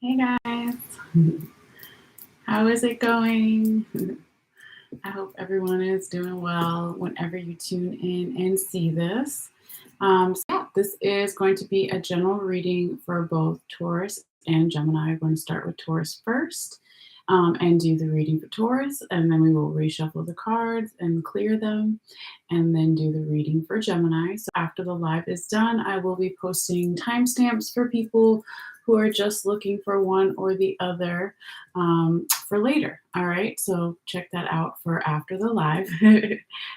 Hey guys, how is it going? I hope everyone is doing well whenever you tune in and see this. This is going to be a general reading for both Taurus and Gemini. I'm going to start with Taurus first and do the reading for Taurus, and then we will reshuffle the cards and clear them, and then do the reading for Gemini. So after the live is done, I will be posting timestamps for people who are just looking for one or the other for later. All right, so check that out for after the live.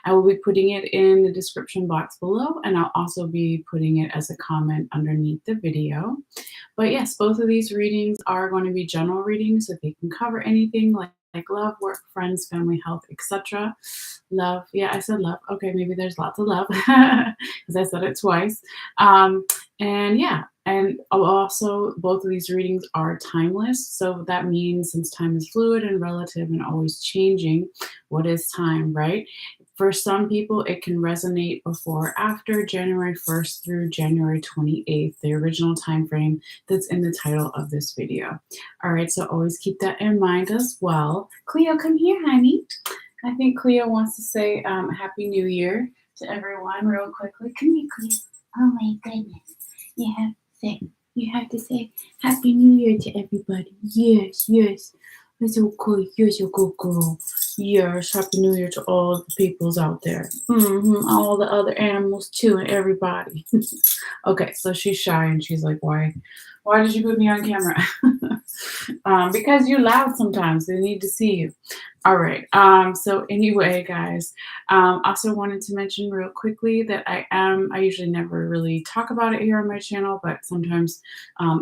I will be putting it in the description box below, and I'll also be putting it as a comment underneath the video. But yes, both of these readings are going to be general readings, so they can cover anything like love, work, friends, family, health, etc. Love, yeah, I said love. Okay, maybe there's lots of love because I said it twice. And yeah, and also both of these readings are timeless. So that means since time is fluid and relative and always changing, what is time, right? For some people, it can resonate before or after January 1st through January 28th, the original time frame that's in the title of this video. All right, so always keep that in mind as well. Cleo, come here, honey. I think Cleo wants to say Happy New Year to everyone real quickly. Come here, Cleo. Oh my goodness. You have to say Happy New Year to everybody. Yes, yes. That's so cool. You're so good girl. Yes, Happy New Year to all the peoples out there. All the other animals too, and everybody. Okay, so she's shy and she's like, why did you put me on camera? Because you're loud sometimes. They need to see you. All right. So anyway, guys, also wanted to mention real quickly that I usually never really talk about it here on my channel, but sometimes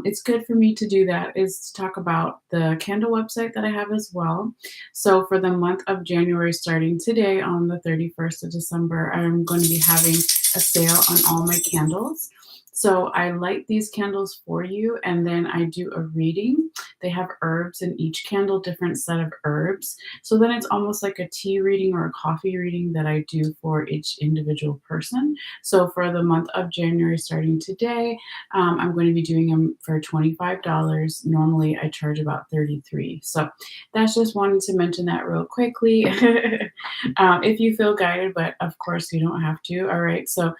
it's good for me to do that, is to talk about the candle website that I have as well. So for the month of January, starting today on the 31st of December, I'm going to be having a sale on all my candles. So I light these candles for you, and then I do a reading. They have herbs in each candle, different set of herbs. So then it's almost like a tea reading or a coffee reading that I do for each individual person. So for the month of January, starting today, I'm going to be doing them for $25. Normally I charge about $33. So that's just wanted to mention that real quickly. If you feel guided, but of course you don't have to. All right. So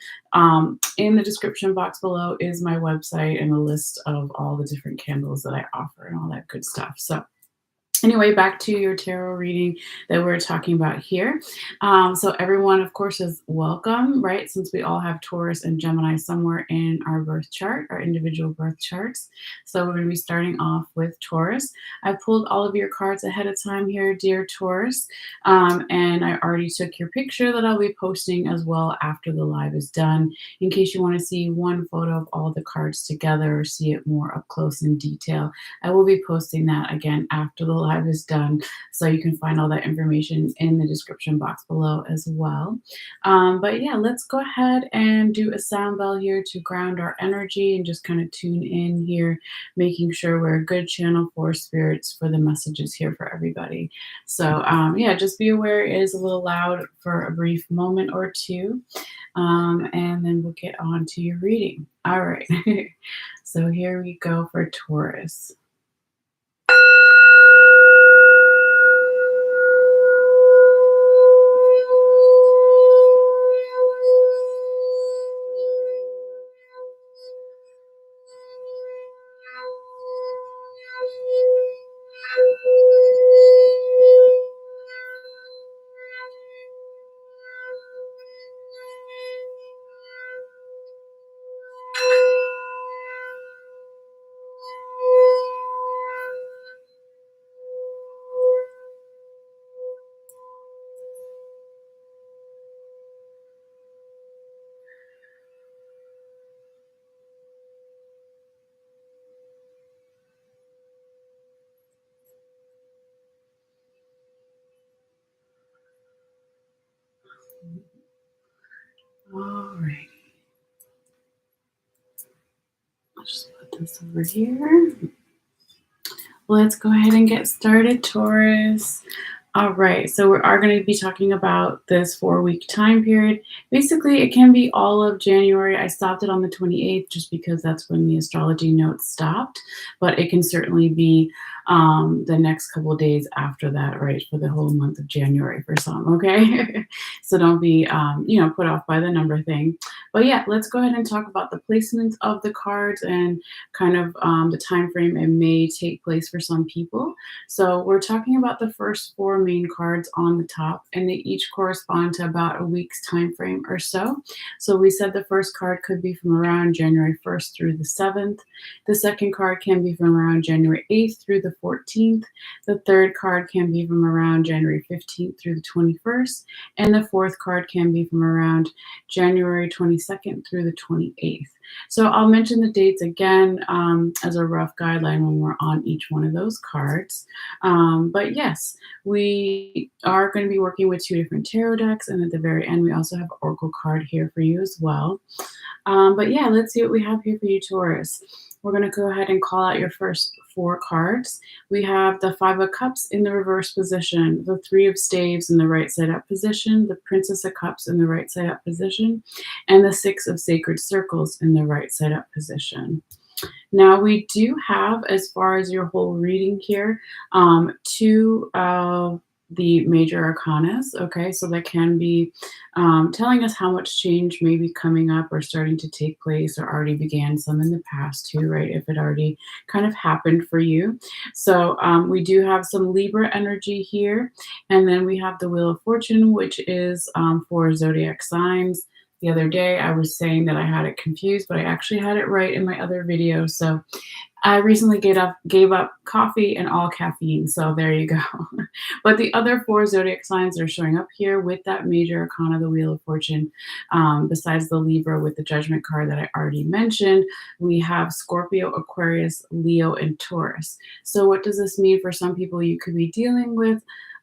in the description box below is my website and a list of all the different candles that I offer and all that good stuff. So anyway, back to your tarot reading that we're talking about here. So everyone, of course, is welcome, right? Since we all have Taurus and Gemini somewhere in our birth chart, our individual birth charts. So we're going to be starting off with Taurus. I pulled all of your cards ahead of time here, dear Taurus. And I already took your picture that I'll be posting as well after the live is done, in case you want to see one photo of all the cards together or see it more up close in detail. I will be posting that again after the live is done, so you can find all that information in the description box below as well. But yeah, let's go ahead and do a sound bell here to ground our energy and just kind of tune in here, making sure we're a good channel for spirits for the messages here for everybody. So yeah, just be aware it is a little loud for a brief moment or two, and then we'll get on to your reading. All right. So here we go for Taurus. All right. I'll just put this over here. Let's go ahead and get started, Taurus. All right, so we are going to be talking about this 4-week time period. Basically, it can be all of January. I stopped it on the 28th just because that's when the astrology notes stopped, but it can certainly be the next couple of days after that, right, for the whole month of January for some, okay? So don't be, put off by the number thing. But yeah, let's go ahead and talk about the placements of the cards and kind of the time frame it may take place for some people. So we're talking about the first four main cards on the top, and they each correspond to about a week's time frame or so. So we said the first card could be from around January 1st through the 7th. The second card can be from around January 8th through the 14th. The third card can be from around January 15th through the 21st. And the fourth card can be from around January 22nd through the 28th. So I'll mention the dates again as a rough guideline when we're on each one of those cards. But yes, we are going to be working with two different tarot decks, and at the very end, we also have an oracle card here for you as well. But yeah, let's see what we have here for you, Taurus. We're going to go ahead and call out your first four cards. We have the Five of Cups in the reverse position, the Three of Staves in the right side up position, the Princess of Cups in the right side up position, and the Six of Sacred Circles in the right side up position. Now we do have, as far as your whole reading here, two of the major arcanas, okay? So that can be telling us how much change may be coming up or starting to take place or already began some in the past too, right? If it already kind of happened for you. So we do have some Libra energy here. And then we have the Wheel of Fortune, which is for zodiac signs. The other day, I was saying that I had it confused, but I actually had it right in my other video. So I recently gave up coffee and all caffeine. So there you go. But the other four zodiac signs are showing up here with that major arcana, the Wheel of Fortune. Besides the Libra with the Judgment card that I already mentioned, we have Scorpio, Aquarius, Leo, and Taurus. So what does this mean for some people? You could be dealing with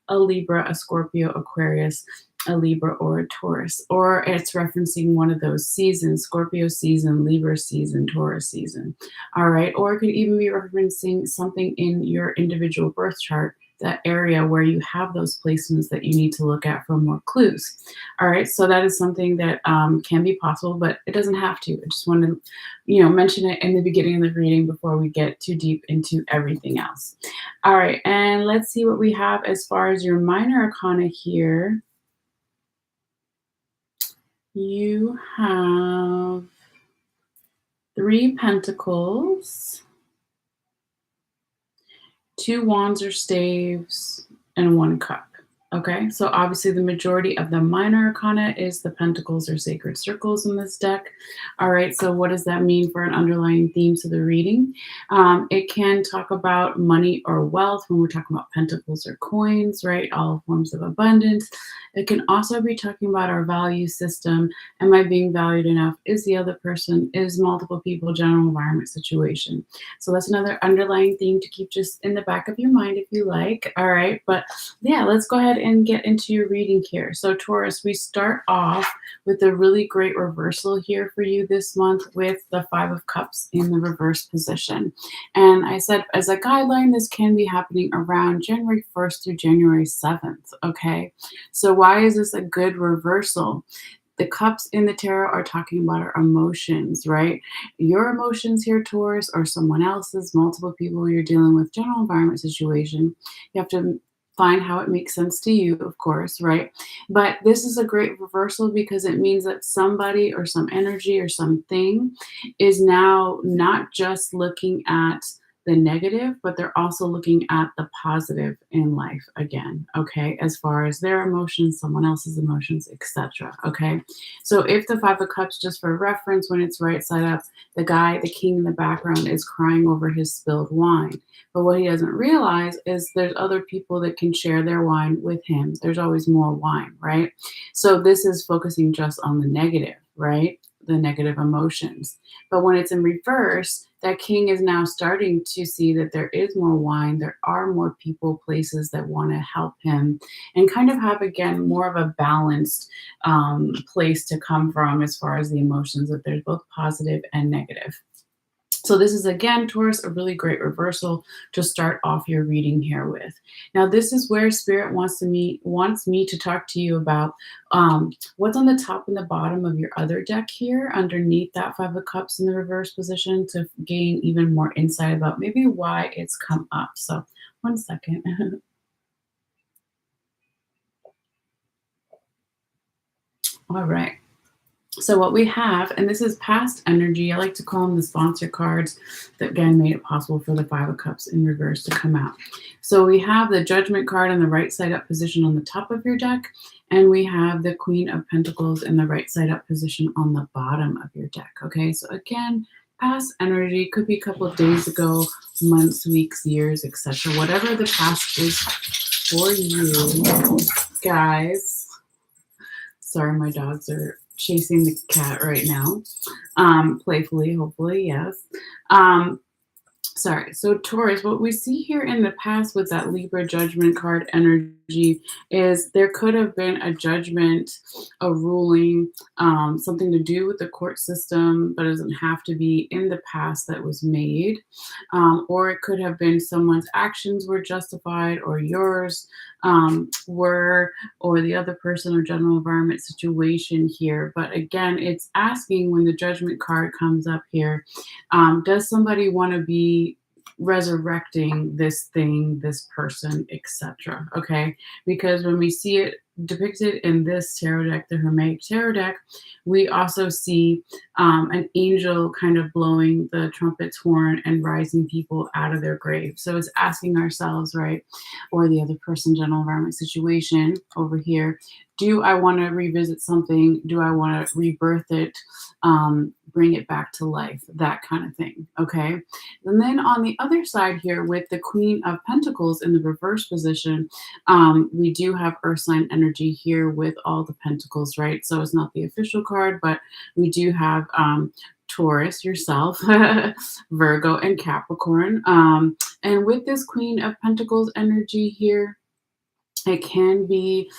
a Libra, a Scorpio, Aquarius, a Libra, or a Taurus, or it's referencing one of those seasons: Scorpio season, Libra season, Taurus season. All right, or it could even be referencing something in your individual birth chart, that area where you have those placements that you need to look at for more clues. All right, so that is something that can be possible, but it doesn't have to. I just want to, mention it in the beginning of the reading before we get too deep into everything else. All right, and let's see what we have as far as your minor arcana here. You have Three Pentacles, two Wands or Staves, and one Cup. Okay, so obviously the majority of the minor arcana is the Pentacles or Sacred Circles in this deck. All right, so what does that mean for an underlying theme to the reading? It can talk about money or wealth when we're talking about pentacles or coins, right? All forms of abundance. It can also be talking about our value system. Am I being valued enough? Is the other person? Is multiple people? General environment situation. So that's another underlying theme to keep just in the back of your mind if you like. All right, but yeah, let's go ahead and get into your reading here. So Taurus, we start off with a really great reversal here for you this month with the Five of Cups in the reverse position. And I said, as a guideline, this can be happening around January 1st through January 7th, okay? So why is this a good reversal? The cups in the tarot are talking about our emotions, right? Your emotions here, Taurus, or someone else's, multiple people you're dealing with, general environment situation. You have to find how it makes sense to you, of course, right? But this is a great reversal because it means that somebody or some energy or something is now not just looking at the negative, but they're also looking at the positive in life again, okay? As far as their emotions, someone else's emotions, etc., okay? So if the Five of Cups, just for reference, when it's right side up, the guy, the king in the background is crying over his spilled wine. But what he doesn't realize is there's other people that can share their wine with him. There's always more wine, right? So this is focusing just on the negative, right? The negative emotions. But when it's in reverse, that king is now starting to see that there is more wine. There are more people, places that want to help him and kind of have, again, more of a balanced place to come from as far as the emotions, that there's both positive and negative. So this is again, Taurus, a really great reversal to start off your reading here with. Now, this is where Spirit wants me to talk to you about what's on the top and the bottom of your other deck here, underneath that Five of Cups in the reverse position, to gain even more insight about maybe why it's come up. So, one second. All right. So what we have, and this is past energy, I like to call them the sponsor cards that again made it possible for the Five of Cups in reverse to come out. So we have the Judgment card in the right side up position on the top of your deck, and we have the Queen of Pentacles in the right side up position on the bottom of your deck. Okay, so again, past energy could be a couple of days ago, months, weeks, years, etc. Whatever the past is for you, guys. Sorry, my dogs are chasing the cat right now. Playfully, hopefully, yes. Sorry. So Taurus, what we see here in the past with that Libra Judgment card energy is there could have been a judgment, a ruling, something to do with the court system, but it doesn't have to be in the past that was made. Or it could have been someone's actions were justified, or yours were, or the other person or general environment situation here. But again, it's asking when the Judgment card comes up here, does somebody want to be resurrecting this thing, this person, etc.? Okay, because when we see it depicted in this tarot deck, the Hermetic tarot deck, we also see an angel kind of blowing the trumpet's horn and rising people out of their grave. So it's asking ourselves, right, or the other person, general environment situation over here, do I want to revisit something? Do I want to rebirth it? Bring it back to life, that kind of thing. Okay. And then on the other side here, with the Queen of Pentacles in the reverse position, we do have Earth sign energy here with all the pentacles, right? So it's not the official card, but we do have Taurus, yourself, Virgo, and Capricorn. And with this Queen of Pentacles energy here, it can be,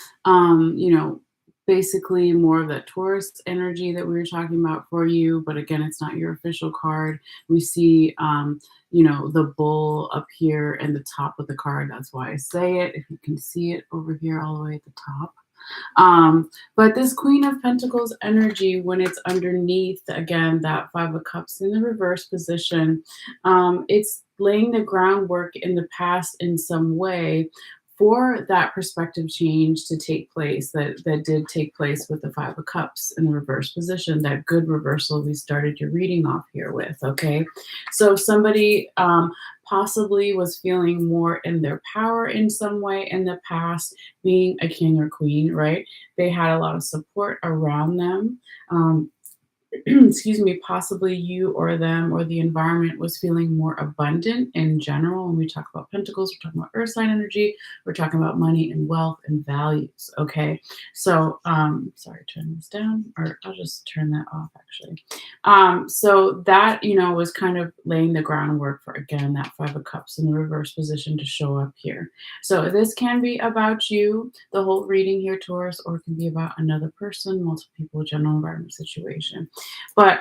basically more of that Taurus energy that we were talking about for you. But again, it's not your official card. We see, the bull up here in the top of the card. That's why I say it. If you can see it over here all the way at the top. But this Queen of Pentacles energy, when it's underneath, again, that Five of Cups in the reverse position, it's laying the groundwork in the past in some way for that perspective change to take place that did take place with the Five of Cups in the reverse position, that good reversal we started your reading off here with. Okay, so somebody possibly was feeling more in their power in some way in the past, being a king or queen, right? They had a lot of support around them. Excuse me, possibly you or them or the environment was feeling more abundant in general. When we talk about pentacles, we're talking about earth sign energy, we're talking about money and wealth and values. Okay, so sorry, turn this down, or I'll just turn that off actually. So that, was kind of laying the groundwork for, again, that Five of Cups in the reverse position to show up here. So this can be about you, the whole reading here, Taurus, or it can be about another person, multiple people, general environment situation. But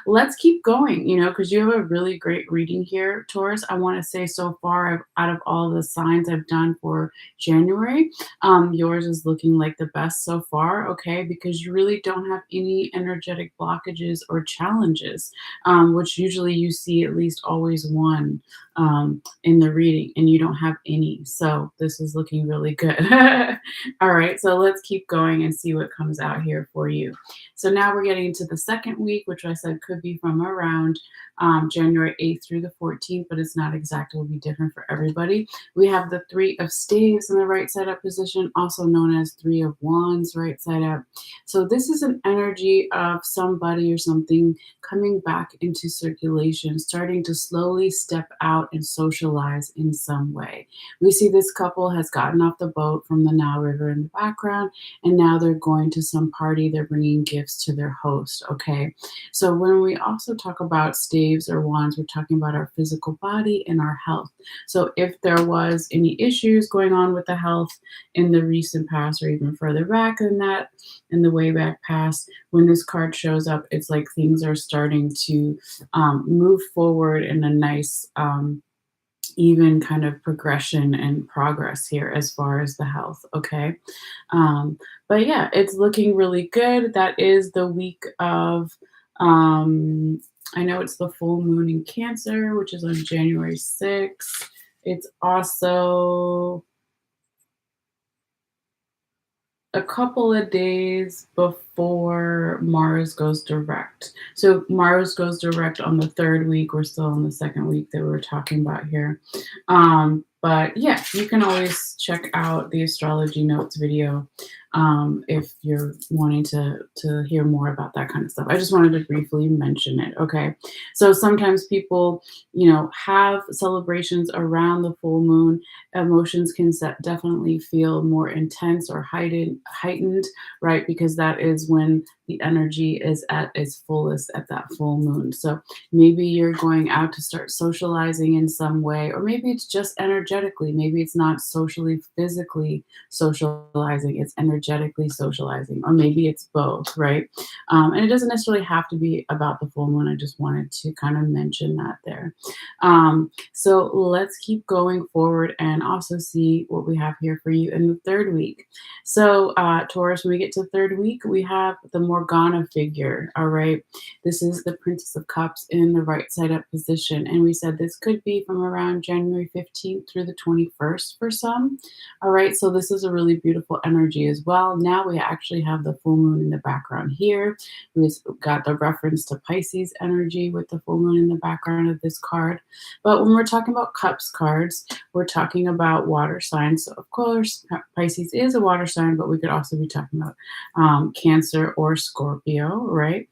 let's keep going, because you have a really great reading here, Taurus. I want to say so far, out of all the signs I've done for January, yours is looking like the best so far, okay? Because you really don't have any energetic blockages or challenges, which usually you see at least always one in the reading, and you don't have any. So this is looking really good. All right, so let's keep going and see what comes out here for you. So now we're getting into the second week, which I said could be from around January 8th through the 14th, but it's not exact. It will be different for everybody. We have the Three of Staves in the right side up position, also known as Three of Wands, right side up. So this is an energy of somebody or something coming back into circulation, starting to slowly step out and socialize in some way. We see this couple has gotten off the boat from the Nile River in the background, and now they're going to some party. They're bringing gifts to their host, okay? So when we also talk about staves Staves or Wands, we're talking about our physical body and our health. So if there was any issues going on with the health in the recent past or even further back than that, in the way back past, when this card shows up, it's like things are starting to move forward in a nice, even kind of progression and progress here as far as the health. Okay. But yeah, it's looking really good. That is the week of, I know it's the full moon in Cancer, which is on January 6th. It's also a couple of days before Mars goes direct. So Mars goes direct on the third week. We're still in the second week that we were talking about here. But yeah, you can always check out the astrology notes video if you're wanting to hear more about that kind of stuff. I just wanted to briefly mention it. Okay. So sometimes people, have celebrations around the full moon. Emotions can definitely feel more intense or heightened, right? Because that is when the energy is at its fullest at that full moon. So maybe you're going out to start socializing in some way, or maybe it's just energetically. Maybe it's not socially, physically socializing, it's energetically socializing, or maybe it's both, right? And it doesn't necessarily have to be about the full moon. I just wanted to kind of mention that there. So let's keep going forward and also see what we have here for you in the third week. So, Taurus, when we get to third week, we have the Morgana figure. All right. This is the Princess of Cups in the right side up position. And we said this could be from around January 15th through the 21st for some. All right. So, this is a really beautiful energy as well. Now we actually have the full moon in the background here. We've got the reference to Pisces energy with the full moon in the background of this card. But when we're talking about cups cards, we're talking about water signs. So of course, Pisces is a water sign, but we could also be talking about Cancer or Scorpio, right?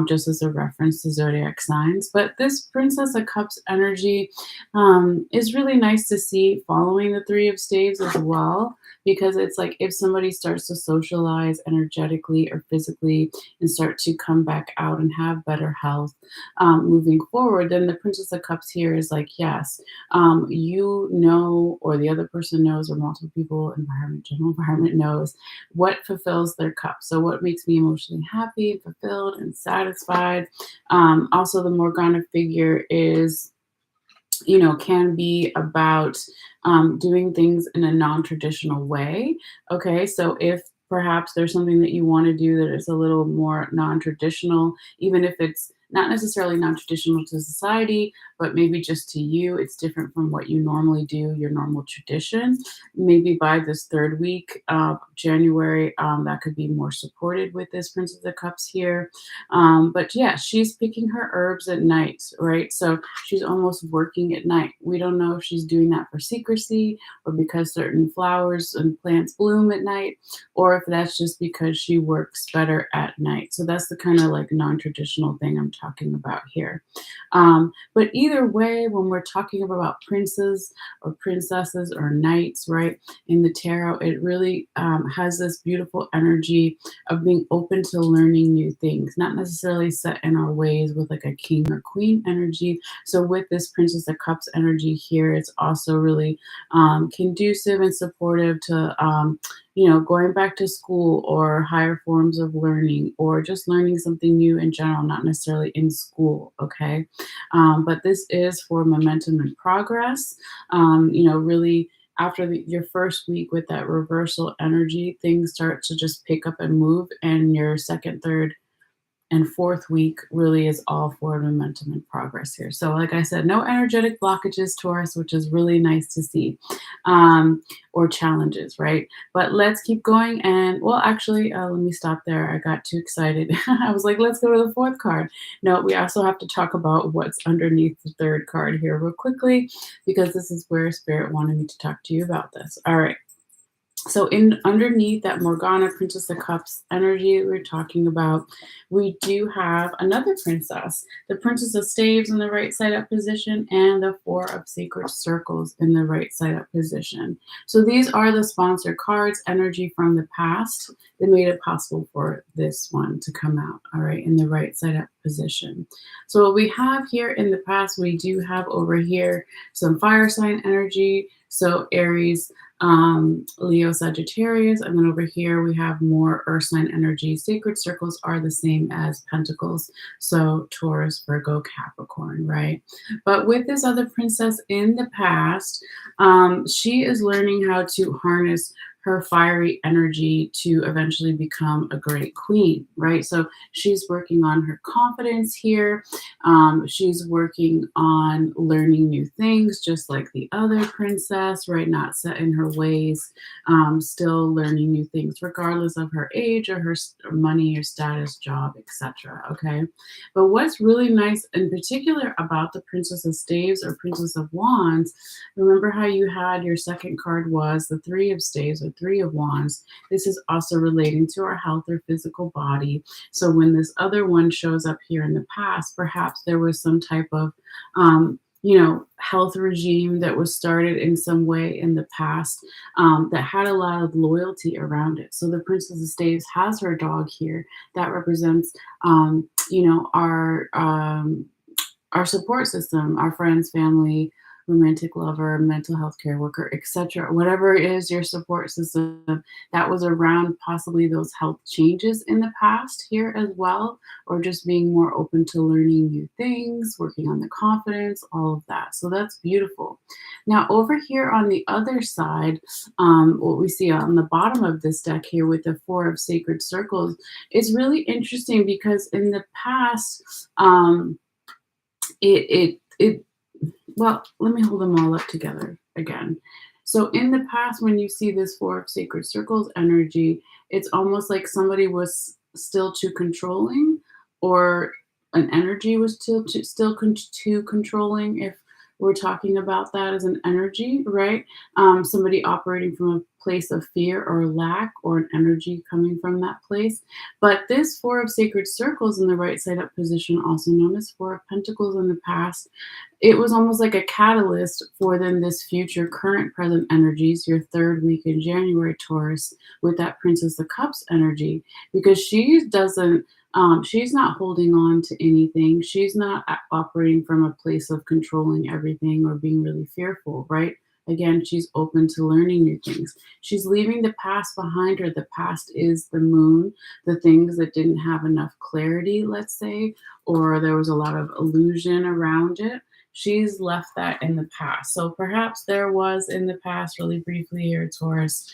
Just as a reference to zodiac signs. But this Princess of Cups energy is really nice to see following the Three of Staves as well, because it's like if somebody starts to socialize energetically or physically and start to come back out and have better health moving forward, then the Princess of Cups here is like, yes, or the other person knows, or multiple people, general environment knows what fulfills their cup. So what makes me emotionally happy, fulfilled, and satisfied. Also, the Morgana figure is, can be about doing things in a non-traditional way. Okay, so if perhaps there's something that you want to do that is a little more non-traditional, even if it's not necessarily non-traditional to society, but maybe just to you, it's different from what you normally do, your normal tradition. Maybe by this third week of January, that could be more supported with this Princess of Cups here. But yeah, she's picking her herbs at night, right? So she's almost working at night. We don't know if she's doing that for secrecy or because certain flowers and plants bloom at night, or if that's just because she works better at night. So that's the kind of like non-traditional thing I'm talking about here. But either way, when we're talking about princes or princesses or knights, right, in the tarot, it really has this beautiful energy of being open to learning new things, not necessarily set in our ways with like a king or queen energy. So with this Princess of Cups energy here, it's also really conducive and supportive to going back to school or higher forms of learning, or just learning something new in general, not necessarily in school. Okay. But this is for momentum and progress. Really after your first week with that reversal energy, things start to just pick up and move, and your second, third, and fourth week really is all for momentum and progress here. So like I said, no energetic blockages, Taurus, which is really nice to see, or challenges, right? But let's keep going. And well, actually, let me stop there. I got too excited. I was like, let's go to the fourth card. No, we also have to talk about what's underneath the third card here real quickly, because this is where Spirit wanted me to talk to you about this. All right. So in underneath that Morgana Princess of Cups energy we're talking about, we do have another princess, the Princess of Staves in the right side up position and the Four of Sacred Circles in the right side up position. So these are the sponsored cards, energy from the past that made it possible for this one to come out, all right, in the right side up position. So what we have here in the past, we do have over here some fire sign energy, so Aries, Leo, Sagittarius, and then over here we have more earth sign energy. Sacred circles are the same as pentacles, so Taurus, Virgo, Capricorn, right? But with this other princess in the past, she is learning how to harness her fiery energy to eventually become a great queen, right? So she's working on her confidence here. She's working on learning new things, just like the other princess, right? Not set in her ways, still learning new things, regardless of her age or her money or status, job, etc. Okay. But what's really nice in particular about the Princess of Staves or Princess of Wands, remember how you had your second card was the Three of Staves or Three of Wands. This is also relating to our health or physical body. So when this other one shows up here in the past, perhaps there was some type of, health regime that was started in some way in the past that had a lot of loyalty around it. So the Princess of Staves has her dog here that represents, our support system, our friends, family, romantic lover, mental health care worker, etc. Whatever it is, your support system that was around possibly those health changes in the past here as well, or just being more open to learning new things, working on the confidence, all of that. So that's beautiful. Now, over here on the other side, what we see on the bottom of this deck here with the Four of Sacred Circles is really interesting because in the past, it well, let me hold them all up together again. So in the past, when you see this Four of Sacred Circles energy, it's almost like somebody was still too controlling, or an energy was too controlling. If we're talking about that as an energy, right? Somebody operating from a place of fear or lack, or an energy coming from that place. But this Four of Sacred Circles in the right side up position, also known as Four of Pentacles in the past, it was almost like a catalyst for then this future current present energies, your third week in January, Taurus, with that Princess of Cups energy, because she's not holding on to anything. She's not operating from a place of controlling everything or being really fearful, right? Again, she's open to learning new things. She's leaving the past behind her. The past is the moon, the things that didn't have enough clarity, let's say, or there was a lot of illusion around it. She's left that in the past. So perhaps there was in the past, really briefly here, Taurus,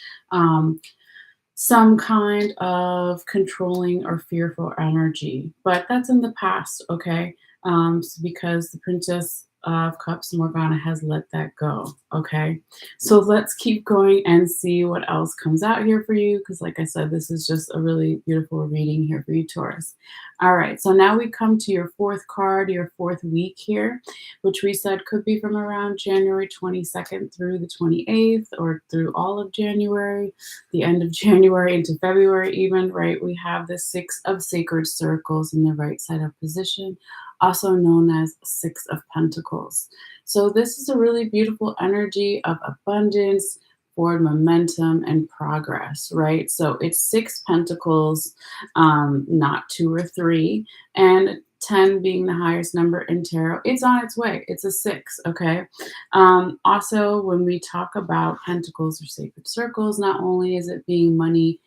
some kind of controlling or fearful energy, but that's in the past, okay? Because the Princess of Cups, Morgana, has let that go, okay? So let's keep going and see what else comes out here for you, because like I said, this is just a really beautiful reading here for you, Taurus. All right, so now we come to your fourth card, your fourth week here, which we said could be from around January 22nd through the 28th, or through all of January, the end of January into February even, right? We have the Six of Sacred Circles in the right side of position, also known as Six of Pentacles. So this is a really beautiful energy of abundance, forward momentum, and progress, right? So it's six pentacles, not two or three, and 10 being the highest number in tarot. It's on its way. It's a six, okay? Also, when we talk about pentacles or sacred circles, not only is it being money,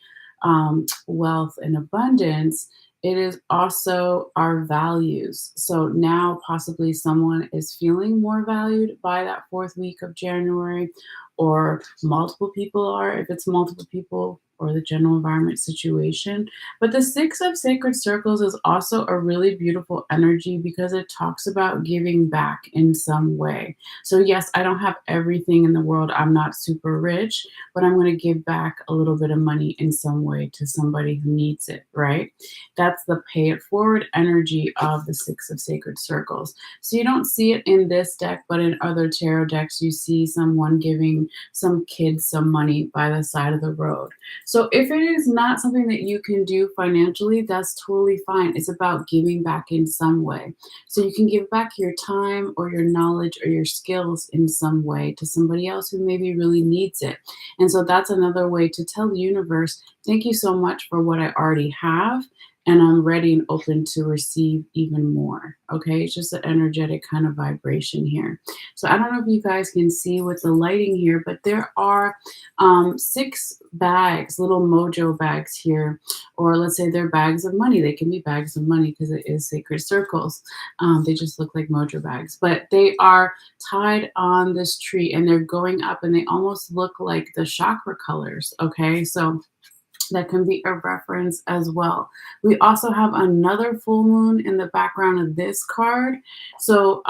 wealth, and abundance, it is also our values. So now possibly someone is feeling more valued by that fourth week of January, or multiple people are, if it's multiple people, or the general environment situation. But the Six of Sacred Circles is also a really beautiful energy because it talks about giving back in some way. So yes, I don't have everything in the world. I'm not super rich, but I'm going to give back a little bit of money in some way to somebody who needs it, right? That's the pay it forward energy of the Six of Sacred Circles. So you don't see it in this deck, but in other tarot decks, you see someone giving giving some kids some money by the side of the road. So if it is not something that you can do financially, that's totally fine. It's about giving back in some way. So you can give back your time or your knowledge or your skills in some way to somebody else who maybe really needs it. And so that's another way to tell the universe, thank you so much for what I already have. And I'm ready and open to receive even more. Okay. It's just an energetic kind of vibration here. So I don't know if you guys can see with the lighting here, but there are 6 bags, little mojo bags here, or let's say they're bags of money. They can be bags of money because it is sacred circles. They just look like mojo bags, but they are tied on this tree and they're going up and they almost look like the chakra colors. Okay. So that can be a reference as well. We also have another full moon in the background of this card. So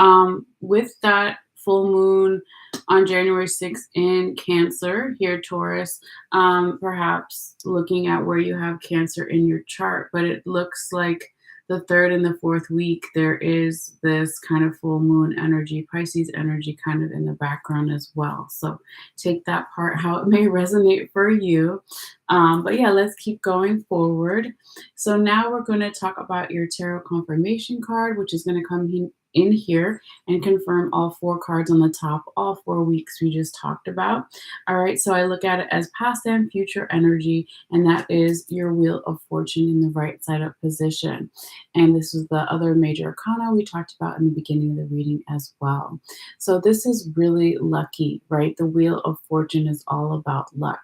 with that full moon on January 6th in Cancer, here Taurus, perhaps looking at where you have Cancer in your chart, but it looks like the 3rd and the 4th week, there is this kind of full moon energy, Pisces energy kind of in the background as well. So take that part how it may resonate for you. But yeah, let's keep going forward. So now we're going to talk about your tarot confirmation card, which is going to come in here and confirm all 4 cards on the top, all 4 weeks we just talked about. All right, so I look at it as past and future energy, and that is your Wheel of Fortune in the right side up position. And this is the other major arcana we talked about in the beginning of the reading as well. So this is really lucky, right? The Wheel of Fortune is all about luck.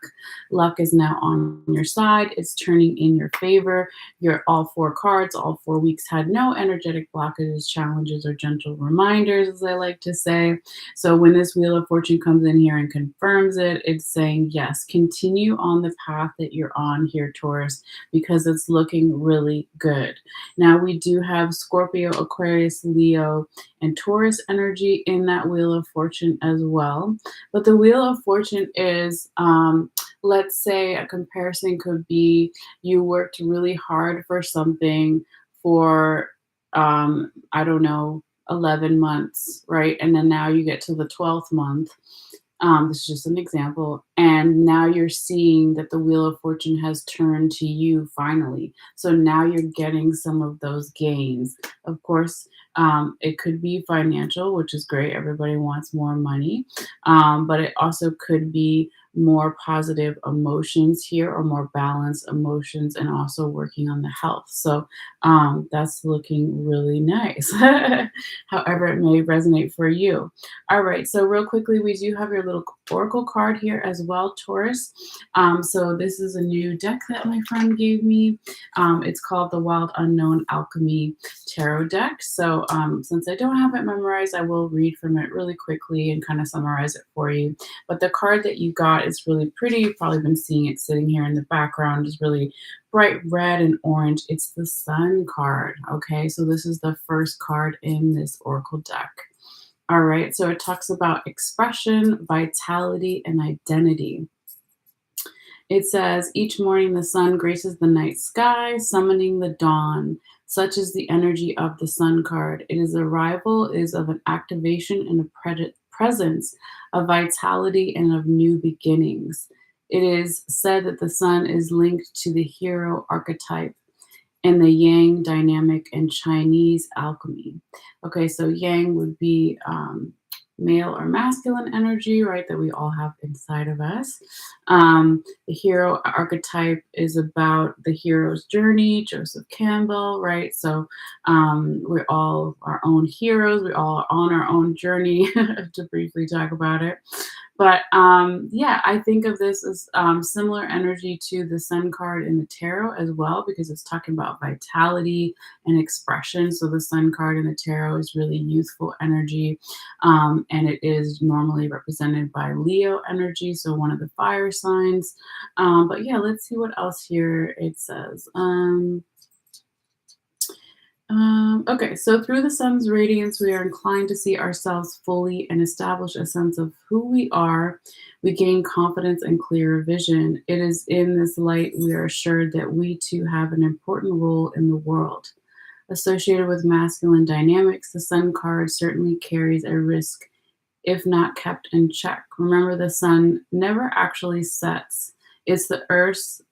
Luck is now on your side. It's turning in your favor. Your all 4 cards, all 4 weeks had no energetic blockages, challenges, or gentle reminders, as I like to say. So when this Wheel of Fortune comes in here and confirms it, it's saying, yes, continue on the path that you're on here, Taurus, because it's looking really good. Now, we do have Scorpio, Aquarius, Leo, and Taurus energy in that Wheel of Fortune as well. But the Wheel of Fortune is, let's say a comparison could be you worked really hard for something for, I don't know, 11 months, right? And then now you get to the 12th month. This is just an example. And now you're seeing that the Wheel of Fortune has turned to you finally. So now you're getting some of those gains. Of course, it could be financial, which is great. Everybody wants more money. But it also could be more positive emotions here or more balanced emotions and also working on the health. So that's looking really nice. However, it may resonate for you. All right, so real quickly, we do have your little oracle card here as well, Taurus. So this is a new deck that my friend gave me. It's called the Wild Unknown Alchemy Tarot deck. So since I don't have it memorized, I will read from it really quickly and kind of summarize it for you. But the card that you got is really pretty. You've probably been seeing it sitting here in the background. It's really bright red and orange. It's the Sun card. Okay, so this is the first card in this oracle deck. All right, so it talks about expression, vitality, and identity. It says, each morning the sun graces the night sky, summoning the dawn. Such is the energy of the Sun card. Its arrival is of an activation and a presence of vitality and of new beginnings. It is said that the sun is linked to the hero archetype and the yang dynamic and Chinese alchemy. Okay, so yang would be male or masculine energy, right, that we all have inside of us. The hero archetype is about the hero's journey, Joseph Campbell, right? So we're all our own heroes. We all are on our own journey, to briefly talk about it. But yeah, I think of this as similar energy to the Sun card in the tarot as well, because it's talking about vitality and expression. So the Sun card in the tarot is really youthful energy, and it is normally represented by Leo energy, so one of the fire signs. But yeah, let's see what else here it says. Okay, so through the sun's radiance, we are inclined to see ourselves fully and establish a sense of who we are. We gain confidence and clearer vision. It is in this light we are assured that we too have an important role in the world. Associated with masculine dynamics, the Sun card certainly carries a risk if not kept in check. Remember, the sun never actually sets. It's the earth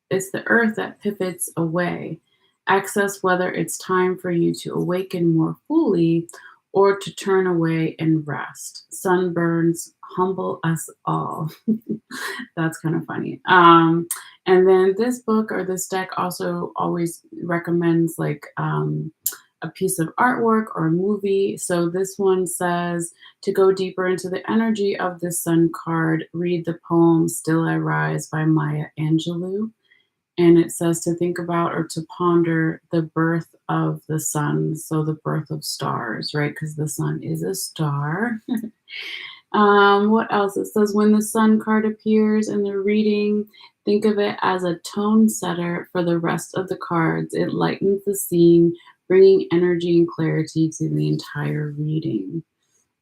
that pivots away. Access whether it's time for you to awaken more fully or to turn away and rest. Sunburns humble us all. That's kind of funny. And then this book or this deck also always recommends like a piece of artwork or a movie. So this one says to go deeper into the energy of the sun card, read the poem Still I Rise by Maya Angelou. And it says to think about or to ponder the birth of the sun. So the birth of stars, right? Because the sun is a star. What else? It says when the sun card appears in the reading, think of it as a tone setter for the rest of the cards. It lightens the scene, bringing energy and clarity to the entire reading.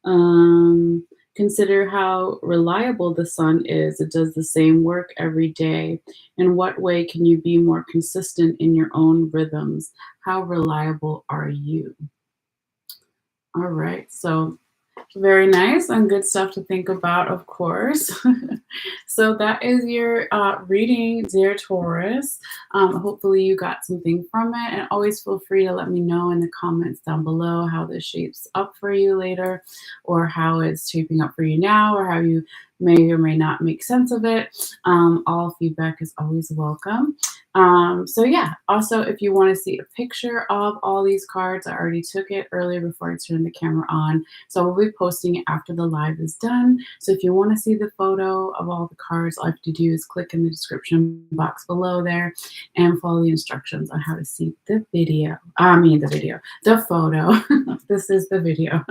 Um, Consider how reliable the sun is. It does the same work every day. In what way can you be more consistent in your own rhythms? How reliable are you? All right. So very nice and good stuff to think about, of course. So that is your reading, dear Taurus. Hopefully you got something from it. And always feel free to let me know in the comments down below how this shapes up for you later, or how it's shaping up for you now, or how you may or may not make sense of it. All feedback is always welcome. So yeah, also if you want to see a picture of all these cards, I already took it earlier before I turned the camera on. So we'll be posting it after the live is done. So if you want to see the photo of all the cards, all you have to do is click in the description box below there and follow the instructions on how to see the video. The photo. This is the video.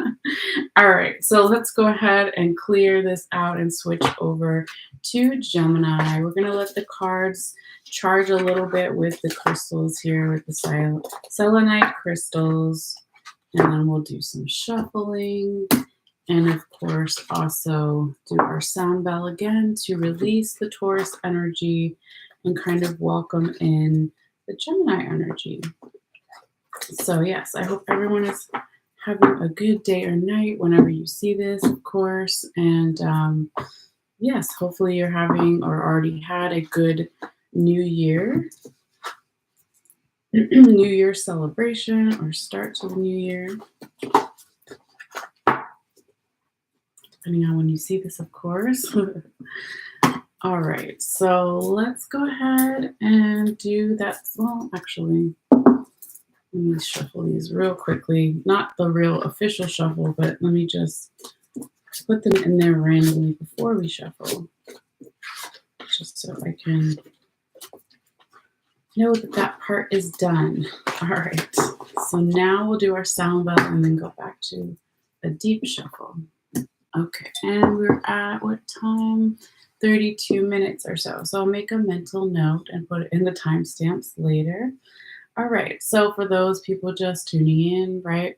All right, so let's go ahead and clear this out and switch over to Gemini. We're going to let the cards charge a little bit with the crystals here, with the selenite crystals. And then we'll do some shuffling. And of course, also do our sound bell again to release the Taurus energy and kind of welcome in the Gemini energy. So yes, I hope everyone is having a good day or night whenever you see this, of course. And yes, hopefully you're having or already had a good New Year. New Year celebration or start to the new year. Depending on when you see this, of course. All right, so let's go ahead and do that. Well, actually, let me shuffle these real quickly. Not the real official shuffle, but let me just put them in there randomly before we shuffle. Just so I can know that that part is done. All right, so now we'll do our sound bell and then go back to a deep shuffle. Okay, and we're at what time? 32 minutes or so. So I'll make a mental note and put it in the timestamps later. All right, so for those people just tuning in, right,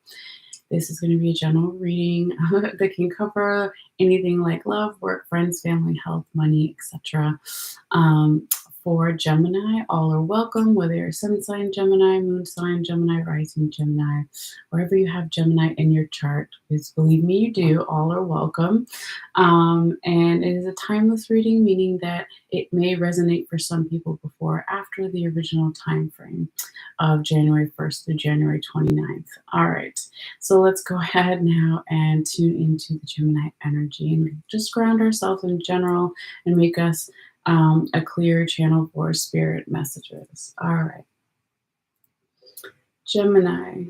this is going to be a general reading that can cover anything like love, work, friends, family, health, money, etc. For Gemini, all are welcome, whether you're sun sign Gemini, moon sign Gemini, rising Gemini, wherever you have Gemini in your chart, because believe me, you do, all are welcome. And it is a timeless reading, meaning that it may resonate for some people before or after the original time frame of January 1st through January 29th. All right, so let's go ahead now and tune into the Gemini energy and just ground ourselves in general and make us a clear channel for spirit messages. All right. Gemini.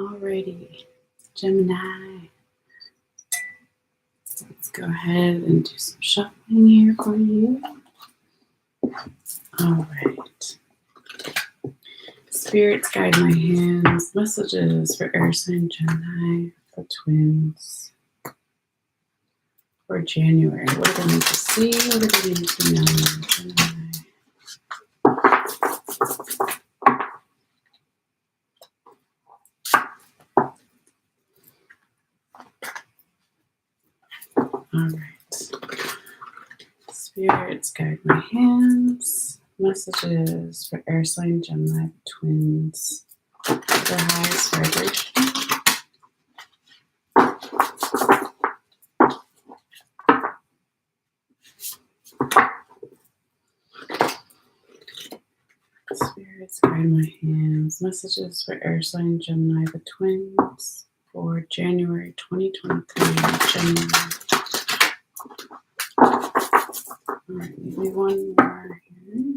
Alrighty, Gemini. Let's go ahead and do some shuffling here for you. All right. Spirits guide my hands. Messages for air sign Gemini, for twins, for January. What do they need to see? What do they need to know? Gemini. All right. Spirits guide my hands. Messages for air sign Gemini, twins, the highest vibration. Spirits guide my hands. Messages for air sign Gemini, the twins, for January 2023, Gemini. All right, maybe one more here.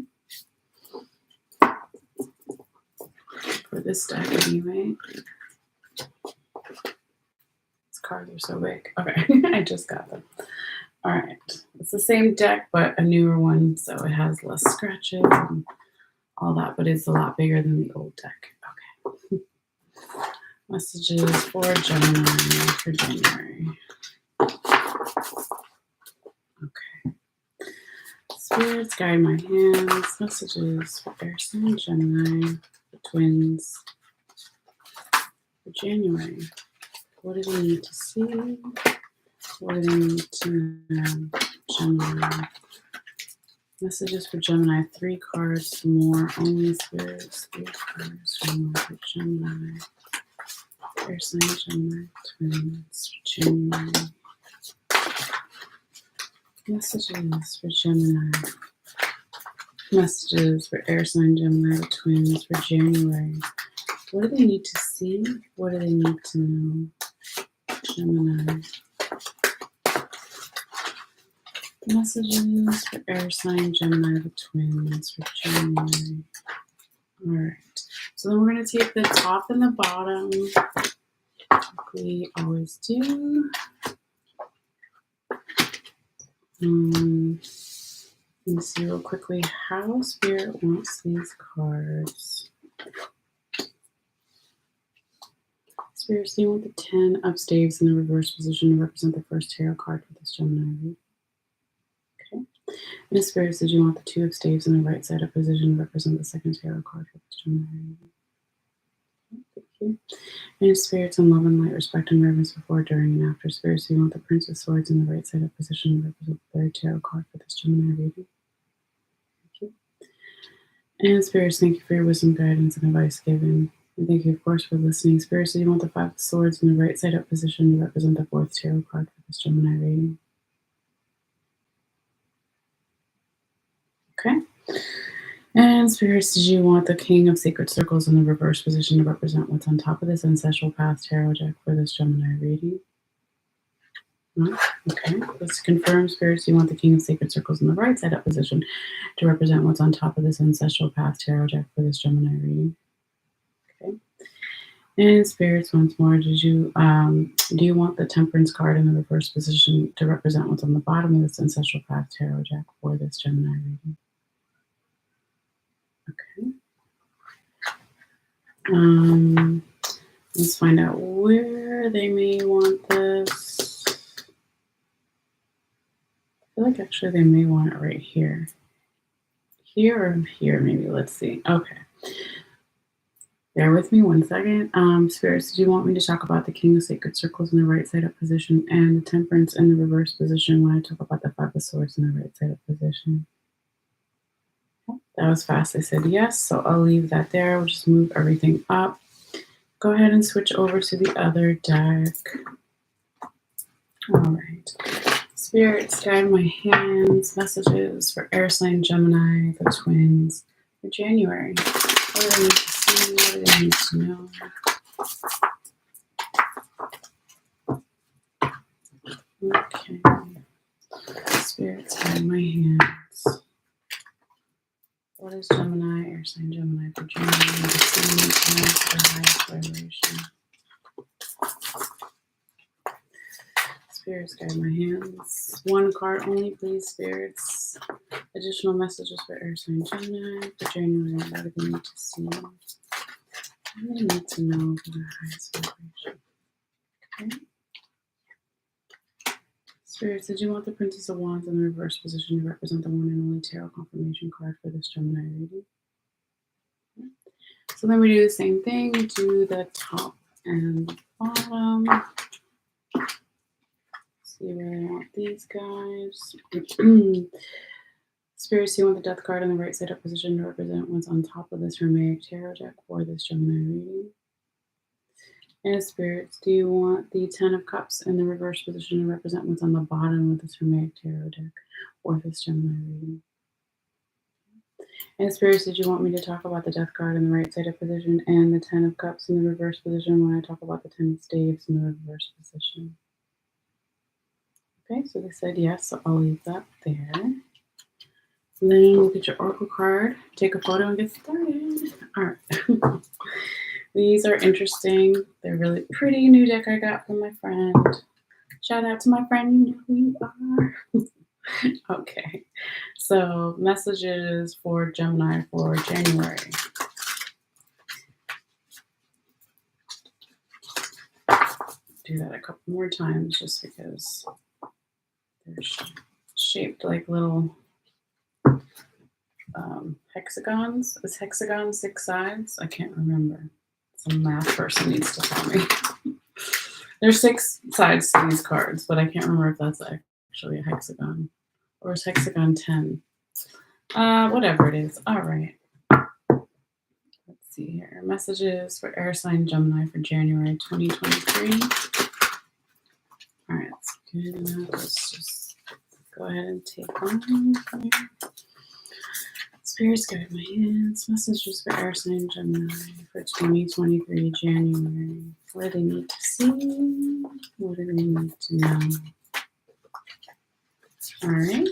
For this deck anyway. These cards are so big. Okay, I just got them. All right, it's the same deck, but a newer one, so it has less scratches and all that, but it's a lot bigger than the old deck. Okay. Messages for Gemini for January. Okay. Spirits guide my hands. Messages for air sign Gemini, for twins, for January. What do they need to see? What do they need to know? Gemini. Messages for Gemini. 3 cards more. Only spirits. 3 cards more for Gemini. Air sign Gemini, twins, for January. Messages for Gemini. Messages for air sign Gemini, the twins, for January. What do they need to see? What do they need to know? Gemini. Messages for air sign Gemini, the twins, for January. All right. So then we're going to take the top and the bottom, like we always do. Let me see real quickly how Spirit wants these cards. Spirit, do you want the 10 of staves in the reverse position to represent the first tarot card for this Gemini read? Okay. And Spirit, did you want the 2 of staves in the right side up position to represent the second tarot card for this Gemini read? Thank you. And spirits in love and light, respect and reverence before, during, and after. Spirits, do you want the Prince of Swords in the right side up position to represent the third tarot card for this Gemini reading? Thank you. And spirits, thank you for your wisdom, guidance, and advice given. And thank you, of course, for listening. Spirits, do you want the 5 of Swords in the right side up position to represent the 4th tarot card for this Gemini reading? Okay. And spirits, did you want the King of Sacred Circles in the reverse position to represent what's on top of this ancestral path tarot deck for this Gemini reading? No? Okay. Let's confirm. Spirits, do you want the King of Sacred Circles in the right side up position to represent what's on top of this ancestral path tarot deck for this Gemini reading? Okay. And spirits, once more, do you want the Temperance card in the reverse position to represent what's on the bottom of this ancestral path tarot deck for this Gemini reading? Okay. Let's find out where they may want this. I feel like actually they may want it right here. Here or here, maybe. Let's see. Okay. Bear with me one second. Spirits, do you want me to talk about the King of Sacred Circles in the right side up position and the Temperance in the reverse position when I talk about the 5 of Swords in the right side up position? That was fast. I said yes, so I'll leave that there. We'll just move everything up. Go ahead and switch over to the other deck. All right. Spirits, guide my hands. Messages for air sign Gemini, the twins, for January. What do they need to see? What do they need to know? Okay. Spirits, guide my hands. What is Gemini, air sign Gemini for January? The highest vibration. Spirits, guide my hands. One card only, please, spirits. Additional messages for air sign Gemini for January. What do they need to see? What do they need to know for their highest vibration? Okay. Spirits, did you want the Princess of Wands in the reverse position to represent the one and only tarot confirmation card for this Gemini reading? So then we do the same thing. We do the top and the bottom. See where I want these guys. Spirits, you want the Death card in the right side up position to represent what's on top of this Hermetic Tarot deck for this Gemini reading. And Spirits, do you want the Ten of Cups in the reverse position to represent what's on the bottom of this Hermetic Tarot deck for this Gemini reading? And Spirits, did you want me to talk about the Death card in the right side up position and the Ten of Cups in the reverse position when I talk about the Ten of Staves in the reverse position? Okay, so they said yes, so I'll leave that there. And then we'll get your Oracle card, take a photo, and get started. All right. These are interesting. They're really pretty. New deck I got from my friend. Shout out to my friend. You know who you are. Okay. So messages for Gemini for January. Do that a couple more times just because they're shaped like little hexagons. Is hexagon 6 sides? I can't remember. Some math person needs to tell me. There's 6 sides to these cards, but I can't remember if that's actually a hexagon or is hexagon 10. Whatever it is. All right. Let's see here. Messages for air sign Gemini for January 2023. All right, that's good enough. Let's just go ahead and take one here. Spirits, guide my hands. Messages for air sign Gemini for 2023 January. What do they need to see? What do they need to know? All right.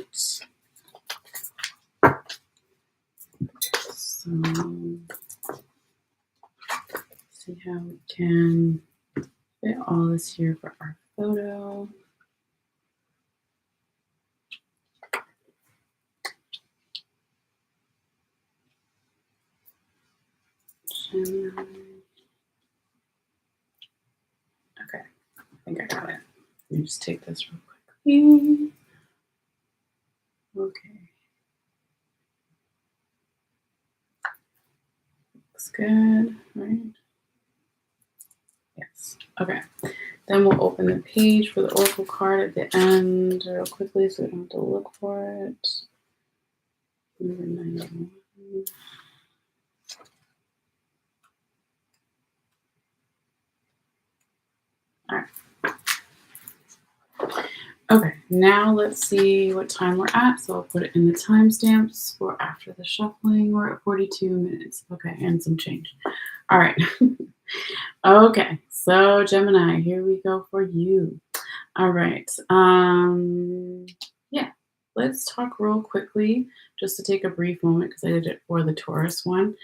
So, see how we can fit all this here for our photo. Gemini. Okay, I think I got it. Let me just take this real quickly. Okay. Looks good, right? Yes. Okay. Then we'll open the page for the Oracle card at the end real quickly so we don't have to look for it. Number 91. All right. Okay, now let's see what time we're at. So I'll put it in the timestamps for after the shuffling. We're at 42 minutes. Okay, and some change. All right. Okay, so Gemini, here we go for you. All right. Yeah, let's talk real quickly just to take a brief moment because I did it for the Taurus one.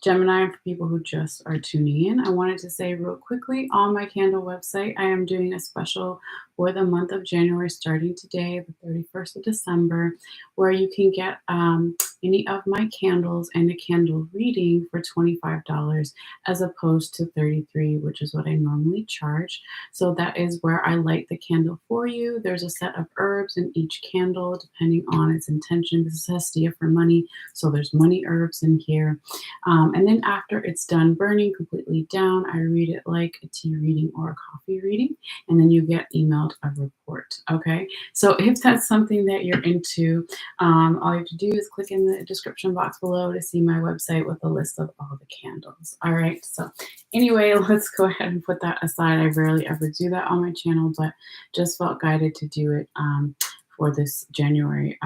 Gemini, for people who just are tuning in, I wanted to say real quickly on my candle website, I am doing a special for the month of January starting today, the 31st of December, where you can get any of my candles and a candle reading for $25 as opposed to $33, which is what I normally charge. So that is where I light the candle for you. There's a set of herbs in each candle depending on its intention. This is Hestia for money, so there's money herbs in here. And then after it's done burning completely down, I read it like a tea reading or a coffee reading, and then you get emailed a report, okay? So if that's something that you're into, all you have to do is click in the description box below to see my website with a list of all the candles, all right? So anyway, let's go ahead and put that aside. I rarely ever do that on my channel, but just felt guided to do it for this January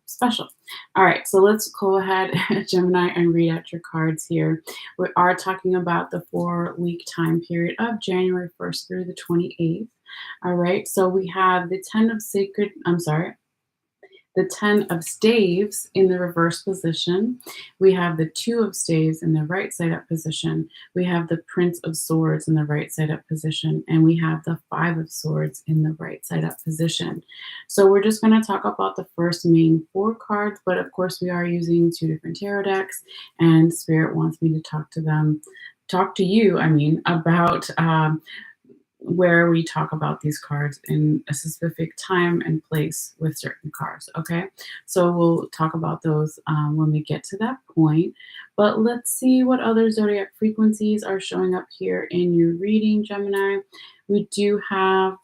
special. All right, so let's go ahead, Gemini, and read out your cards here. We are talking about the 4-week time period of January 1st through the 28th. All right, so we have the the 10 of staves in the reverse position. We have the 2 of staves in the right side up position. We have the Prince of Swords in the right side up position. And we have the 5 of Swords in the right side up position. So we're just going to talk about the first main 4 cards, but of course we are using 2 different tarot decks, and Spirit wants me to talk to you, about where we talk about these cards in a specific time and place with certain cards. Okay, so we'll talk about those when we get to that point. But let's see what other zodiac frequencies are showing up here in your reading, Gemini. We do have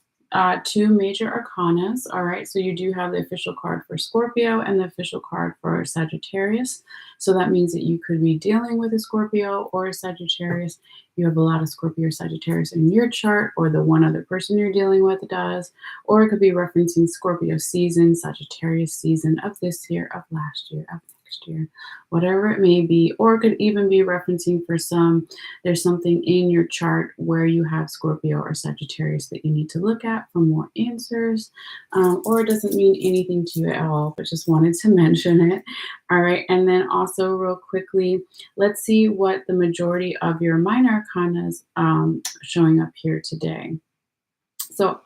2 major arcanas. All right, so you do have the official card for Scorpio and the official card for Sagittarius. So that means that you could be dealing with a Scorpio or a Sagittarius. You have a lot of Scorpio or Sagittarius in your chart, or the one other person you're dealing with does, or it could be referencing Scorpio season, Sagittarius season of this year, of last year, of next year, whatever it may be. Or it could even be referencing for some, there's something in your chart where you have Scorpio or Sagittarius that you need to look at for more answers, or it doesn't mean anything to you at all, but just wanted to mention it. All right, and then also real quickly, let's see what the majority of your minor arcana is showing up here today. So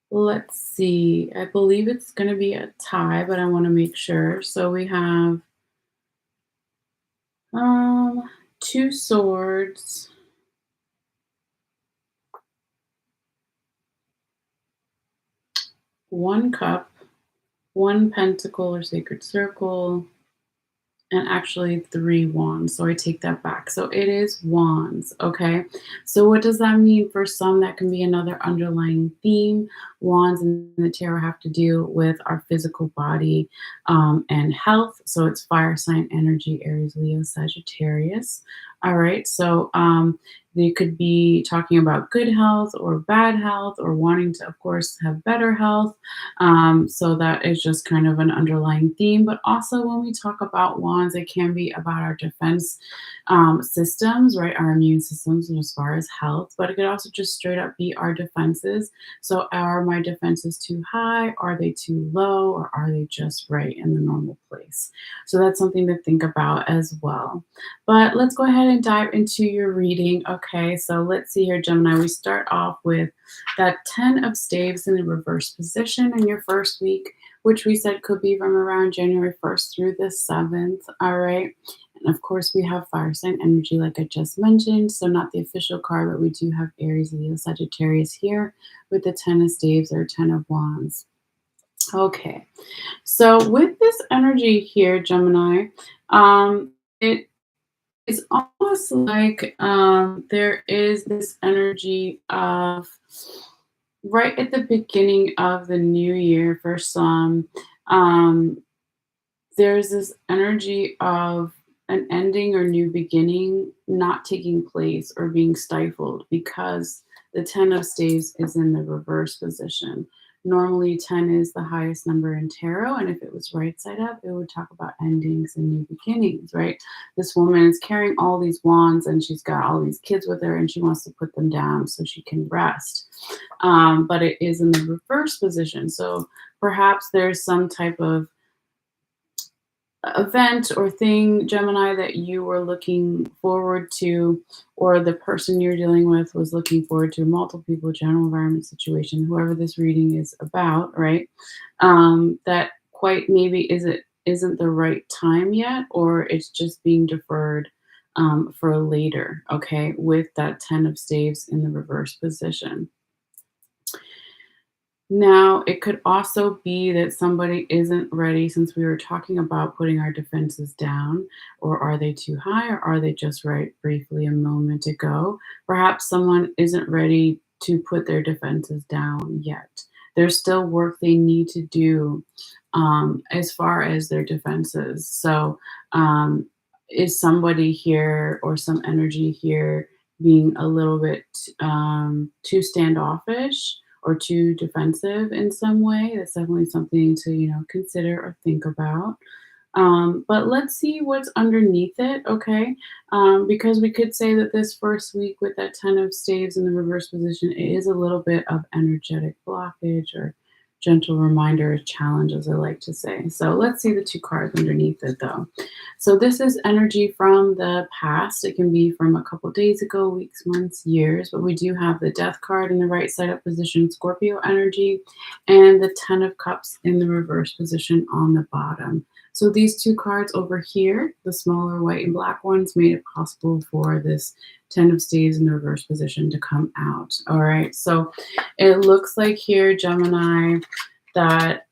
let's see. I believe it's going to be a tie, but I want to make sure. So we have 2 swords, 1 cup, 1 pentacle or sacred circle, and actually 3 wands. So I take that back. So it is wands. Okay. So what does that mean? For some, that can be another underlying theme. Wands in the tarot have to do with our physical body and health. So it's fire sign energy, Aries, Leo, Sagittarius. All right. So they could be talking about good health or bad health, or wanting to, of course, have better health. So that is just kind of an underlying theme. But also, when we talk about wands, it can be about our defense systems, right? Our immune systems, and as far as health. But it could also just straight up be our defenses. So, are my defenses too high? Are they too low? Or are they just right in the normal place? So that's something to think about as well. But let's go ahead and dive into your reading. Okay, so let's see here, Gemini. We start off with that 10 of staves in the reverse position in your first week, which we said could be from around January 1st through the 7th. All right. And of course, we have fire sign energy, like I just mentioned. So, not the official card, but we do have Aries, Leo, Sagittarius here with the 10 of staves or 10 of wands. Okay. So, with this energy here, Gemini, it it's almost like there is this energy of right at the beginning of the new year for some. Um, there's this energy of an ending or new beginning not taking place or being stifled because the 10 of staves is in the reverse position. Normally, 10 is the highest number in tarot, and if it was right side up, it would talk about endings and new beginnings, right? This woman is carrying all these wands, and she's got all these kids with her, and she wants to put them down so she can rest. But it is in the reverse position. So perhaps there's some type of event or thing, Gemini, that you were looking forward to, or the person you're dealing with was looking forward to, multiple people, general environment situation, whoever this reading is about, right? That quite maybe isn't the right time yet, or it's just being deferred for later, okay, with that 10 of staves in the reverse position. Now, it could also be that somebody isn't ready, since we were talking about putting our defenses down, or are they too high, or are they just right briefly a moment ago? Perhaps someone isn't ready to put their defenses down yet. There's still work they need to do as far as their defenses. So, is somebody here or some energy here being a little bit too standoffish or too defensive in some way? That's definitely something to, consider or think about. But let's see what's underneath it, okay? Because we could say that this first week with that 10 of staves in the reverse position, it is a little bit of energetic blockage or gentle reminder, a challenge, as I like to say. So let's see the two cards underneath it, though. So this is energy from the past. It can be from a couple days ago, weeks, months, years, but we do have the Death card in the right side up position, Scorpio energy, and the Ten of Cups in the reverse position on the bottom. So these two cards over here, the smaller white and black ones, made it possible for this Ten of Staves in the reverse position to come out. All right, so it looks like here, Gemini, that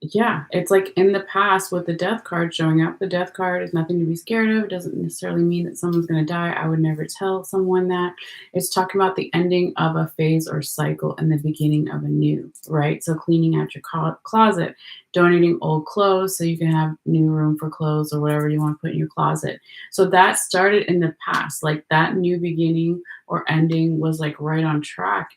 yeah, it's like in the past with the Death card showing up. The Death card is nothing to be scared of. It doesn't necessarily mean that someone's going to die. I would never tell someone that. It's talking about the ending of a phase or cycle and the beginning of a new, right? So cleaning out your closet, donating old clothes so you can have new room for clothes or whatever you want to put in your closet. So that started in the past. Like that new beginning or ending was like right on track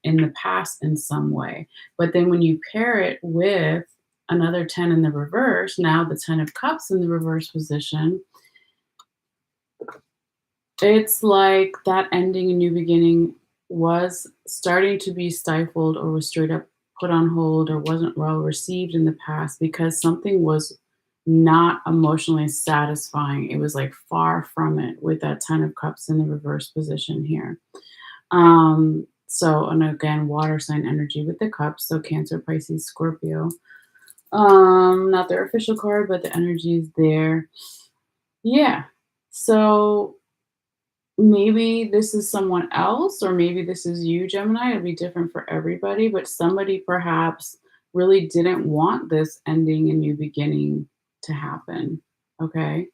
in the past in some way. But then when you pair it with another 10 in the reverse, now the 10 of cups in the reverse position, it's like that ending and new beginning was starting to be stifled or was straight up put on hold or wasn't well received in the past because something was not emotionally satisfying. It was like far from it with that 10 of cups in the reverse position here. So, and again, water sign energy with the cups. So Cancer, Pisces, Scorpio. Not their official card, but the energy is there. Yeah. So maybe this is someone else, or maybe this is you, Gemini. It'll be different for everybody, but somebody perhaps really didn't want this ending and new beginning to happen. Okay.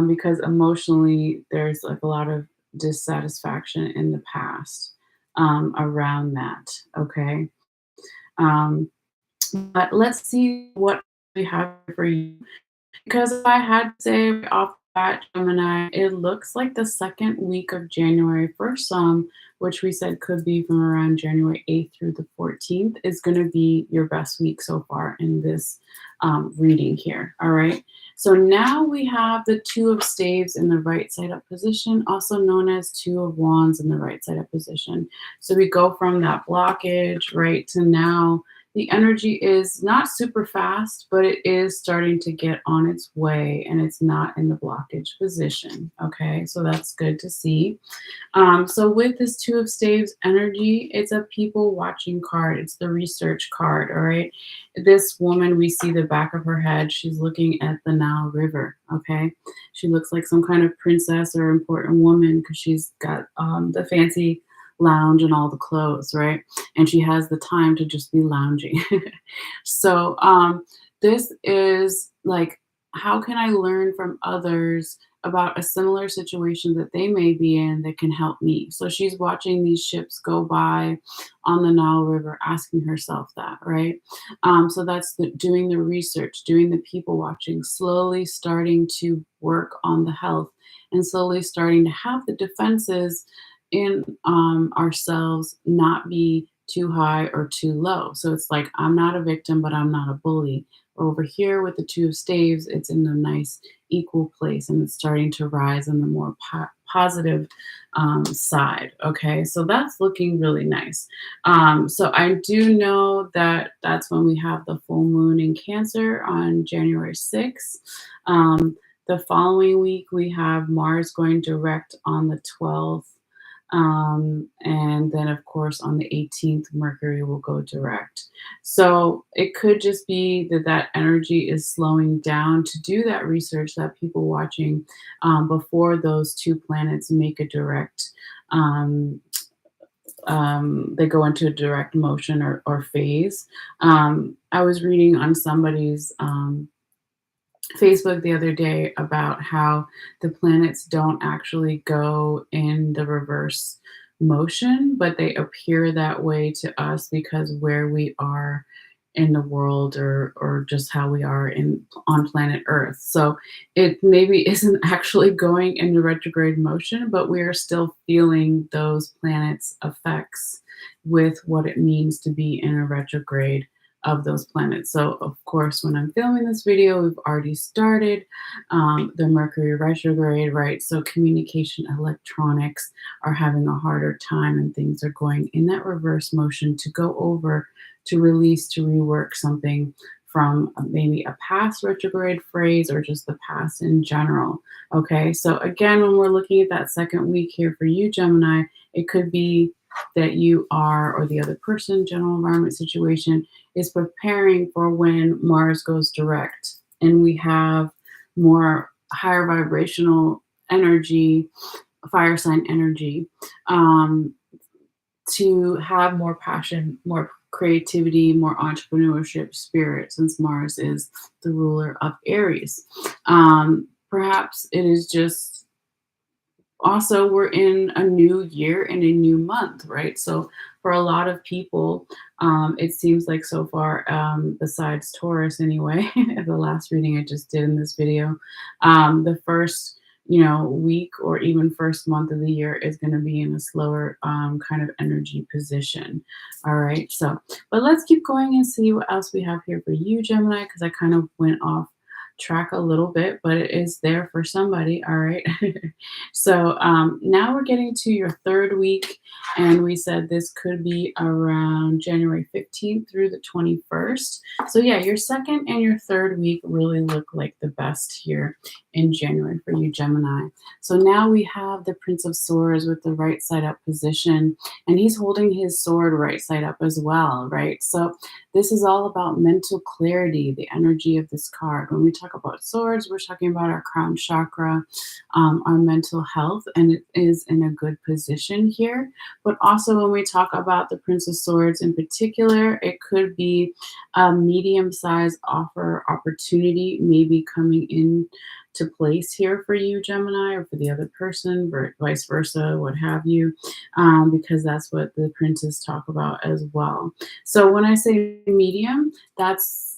Because emotionally, there's like a lot of dissatisfaction in the past around that. Okay. Um, but let's see what we have for you. Because if I had to say right off the bat, Gemini, it looks like the second week of January for some, which we said could be from around January 8th through the 14th, is going to be your best week so far in this reading here. All right. So now we have the Two of Staves in the right side up position, also known as Two of Wands in the right side up position. So we go from that blockage, right, to now the energy is not super fast, but it is starting to get on its way and it's not in the blockage position. Okay, so that's good to see. So with this Two of Staves energy, it's a people watching card. It's the research card, all right? This woman, we see the back of her head. She's looking at the Nile River, okay? She looks like some kind of princess or important woman because she's got the fancy lounge and all the clothes, right? And she has the time to just be lounging. So this is like, how can I learn from others about a similar situation that they may be in that can help me? So she's watching these ships go by on the Nile River, asking herself that, right? So that's doing the research, doing the people watching, slowly starting to work on the health and slowly starting to have the defenses in ourselves not be too high or too low. So it's like, I'm not a victim, but I'm not a bully. Over here with the Two of Staves, it's in a nice equal place and it's starting to rise on the more positive side. Okay, so that's looking really nice. So I do know that that's when we have the full moon in Cancer on January 6th. The following week, we have Mars going direct on the 12th. And then, of course, on the 18th, Mercury will go direct. So it could just be that that energy is slowing down to do that research that people watching before those two planets make a direct, they go into a direct motion or phase. I was reading on somebody's Facebook the other day about how the planets don't actually go in the reverse motion, but they appear that way to us because where we are in the world or just how we are in on planet Earth. So it maybe isn't actually going in the retrograde motion, but we are still feeling those planets' effects with what it means to be in a retrograde of those planets. So, of course, when I'm filming this video, we've already started the Mercury retrograde, right? So, communication, electronics are having a harder time, and things are going in that reverse motion to go over, to release, to rework something from maybe a past retrograde phrase or just the past in general. Okay, so again, when we're looking at that second week here for you, Gemini, it could be that you are, or the other person, general environment situation, is preparing for when Mars goes direct and we have more higher vibrational energy, fire sign energy, um, to have more passion, more creativity, more entrepreneurship spirit, since Mars is the ruler of Aries. Perhaps it is just also we're in a new year and a new month, right? So for a lot of people, it seems like so far, besides Taurus anyway, the last reading I just did in this video, the first week or even first month of the year is going to be in a slower kind of energy position. All right, so but let's keep going and see what else we have here for you, Gemini, because I kind of went off track a little bit, but it is there for somebody. All right. So now we're getting to your third week, and we said this could be around January 15th through the 21st. So yeah, your second and your third week really look like the best here in January for you, Gemini. So now we have the Prince of Swords with the right side up position, and he's holding his sword right side up as well, right? So this is all about mental clarity, the energy of this card. When we talk about swords, we're talking about our crown chakra, our mental health, and it is in a good position here. But also when we talk about the Prince of Swords in particular, it could be a medium-sized offer opportunity maybe coming in to place here for you, Gemini, or for the other person, or vice versa, what have you, because that's what the princes talk about as well. So when I say medium, that's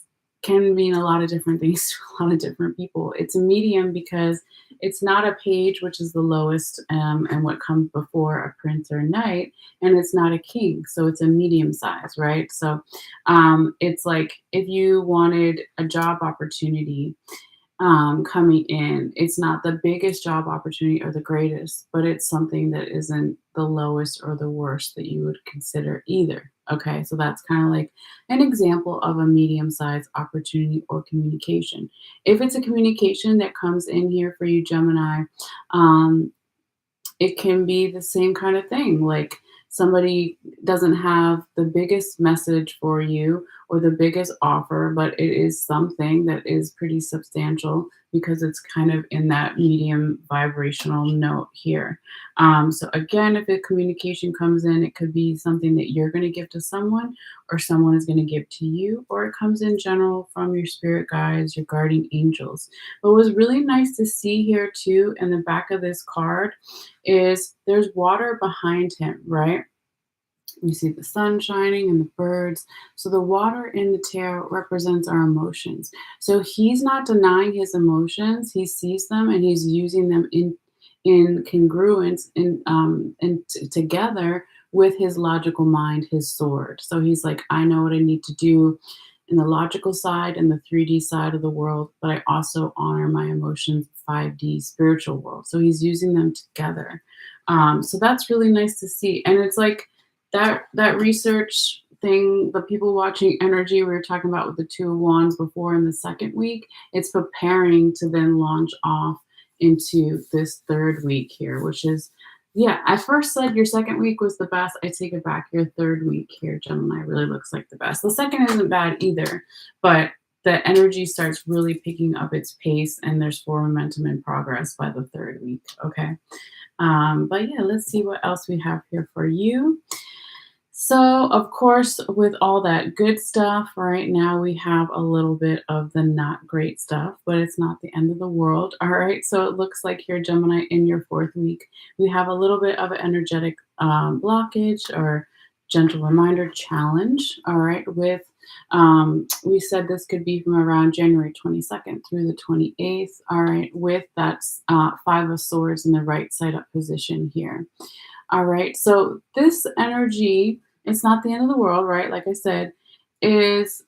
can mean a lot of different things to a lot of different people. It's a medium because it's not a page, which is the lowest, and what comes before a prince or a knight, and it's not a king, so it's a medium size, right? So it's like if you wanted a job opportunity coming in. It's not the biggest job opportunity or the greatest, but it's something that isn't the lowest or the worst that you would consider either. Okay, so that's kind of like an example of a medium sized opportunity or communication. If it's a communication that comes in here for you, Gemini, um, it can be the same kind of thing. Like somebody doesn't have the biggest message for you or the biggest offer, but it is something that is pretty substantial because it's kind of in that medium vibrational note here. So again, if a communication comes in, it could be something that you're going to give to someone or someone is going to give to you, or it comes in general from your spirit guides, your guardian angels. What was really nice to see here too in the back of this card is there's water behind him, right? You see the sun shining and the birds. So the water in the tarot represents our emotions. So he's not denying his emotions. He sees them and he's using them in congruence together with his logical mind, his sword. So he's like, I know what I need to do in the logical side and the 3D side of the world, but I also honor my emotions, 5D spiritual world. So he's using them together. So that's really nice to see. And it's like that research thing, the people watching energy we were talking about with the Two of Wands before in the second week, it's preparing to then launch off into this third week here, which is, yeah, I first said your second week was the best. I take it back. Your third week here, Gemini, really looks like the best. The second isn't bad either, but the energy starts really picking up its pace and there's forward momentum and progress by the third week. Okay. But yeah, let's see what else we have here for you. So, of course, with all that good stuff, right now we have a little bit of the not great stuff, but it's not the end of the world. All right. So it looks like here, Gemini, in your fourth week, we have a little bit of an energetic blockage or gentle reminder challenge. All right. We said this could be from around January 22nd through the 28th. All right. With that Five of Swords in the right side up position here. All right. So this energy, it's not the end of the world, right? Like I said, is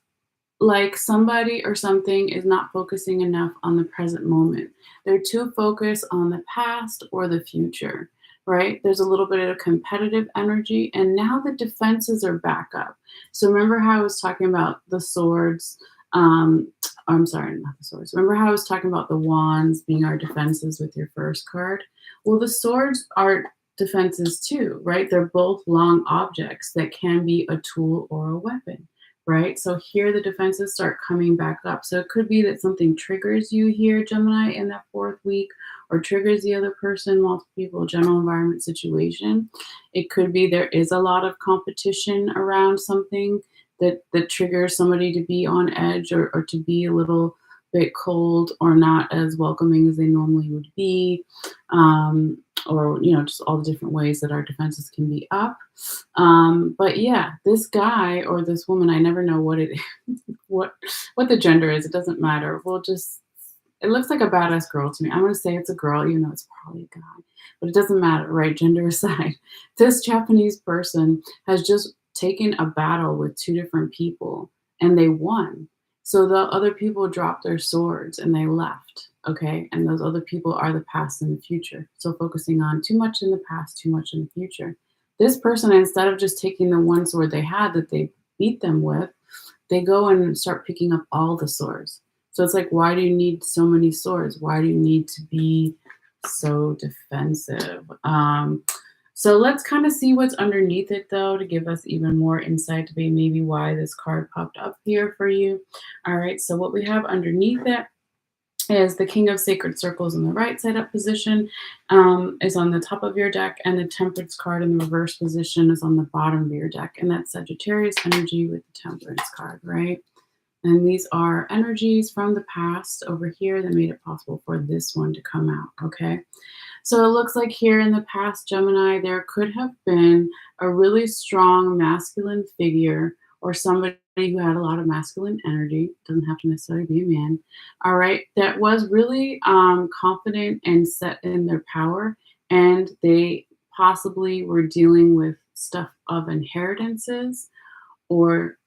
like somebody or something is not focusing enough on the present moment. They're too focused on the past or the future, right? There's a little bit of competitive energy, and now the defenses are back up. So remember how I was talking about the swords? I'm sorry, not the swords. Remember how I was talking about the wands being our defenses with your first card? Well, the swords are defenses too, right? They're both long objects that can be a tool or a weapon, right? So here the defenses start coming back up. So it could be that something triggers you here, Gemini, in that fourth week, or triggers the other person, multiple people, general environment situation. It could be there is a lot of competition around something that triggers somebody to be on edge, or to be a little bit cold or not as welcoming as they normally would be. Or just all the different ways that our defenses can be up. But yeah, this guy or this woman, I never know what it is, what the gender is. It doesn't matter. It looks like a badass girl to me. I'm gonna say it's a girl, even though it's probably a guy. But it doesn't matter, right? Gender aside. This Japanese person has just taken a battle with two different people and they won. So the other people dropped their swords and they left. Okay. And those other people are the past and the future. So focusing on too much in the past, too much in the future. This person, instead of just taking the one sword they had that they beat them with, they go and start picking up all the swords. So it's like, why do you need so many swords? Why do you need to be so defensive? So let's kind of see what's underneath it, though, to give us even more insight to maybe why this card popped up here for you. All right, so what we have underneath it is the King of Sacred Circles in the right side up position, is on the top of your deck, and the Temperance card in the reverse position is on the bottom of your deck. And that's Sagittarius energy with the Temperance card, right? And these are energies from the past over here that made it possible for this one to come out, okay? So it looks like here in the past, Gemini, there could have been a really strong masculine figure or somebody who had a lot of masculine energy, doesn't have to necessarily be a man, all right, that was really confident and set in their power. And they possibly were dealing with stuff of inheritances, or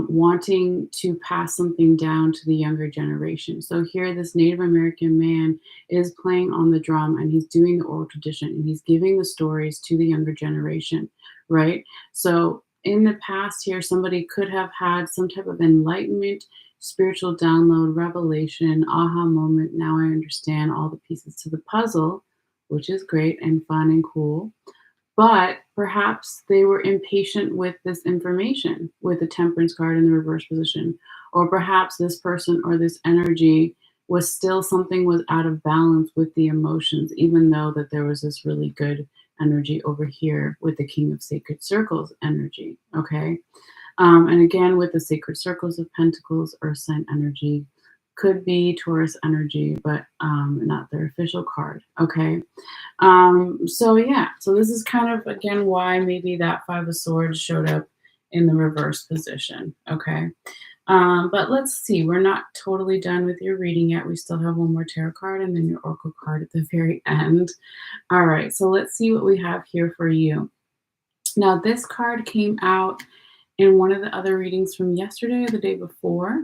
wanting to pass something down to the younger generation. So here, this Native American man is playing on the drum and he's doing the oral tradition and he's giving the stories to the younger generation, right? So in the past here, somebody could have had some type of enlightenment, spiritual download, revelation, aha moment. Now I understand all the pieces to the puzzle, which is great and fun and cool. But perhaps they were impatient with this information with the Temperance card in the reverse position. Or perhaps this person or this energy was still, something was out of balance with the emotions, even though that there was this really good energy over here with the King of Sacred Circles energy. Okay. And again, with the Sacred Circles of Pentacles, Earth sign energy, could be Taurus energy, but not their official card. Okay. So yeah, so this is kind of again why maybe that Five of Swords showed up in the reverse position. Okay. But let's see, we're not totally done with your reading yet. We still have one more tarot card and then your oracle card at the very end. All right, so let's see what we have here for you. Now, this card came out in one of the other readings from yesterday or the day before.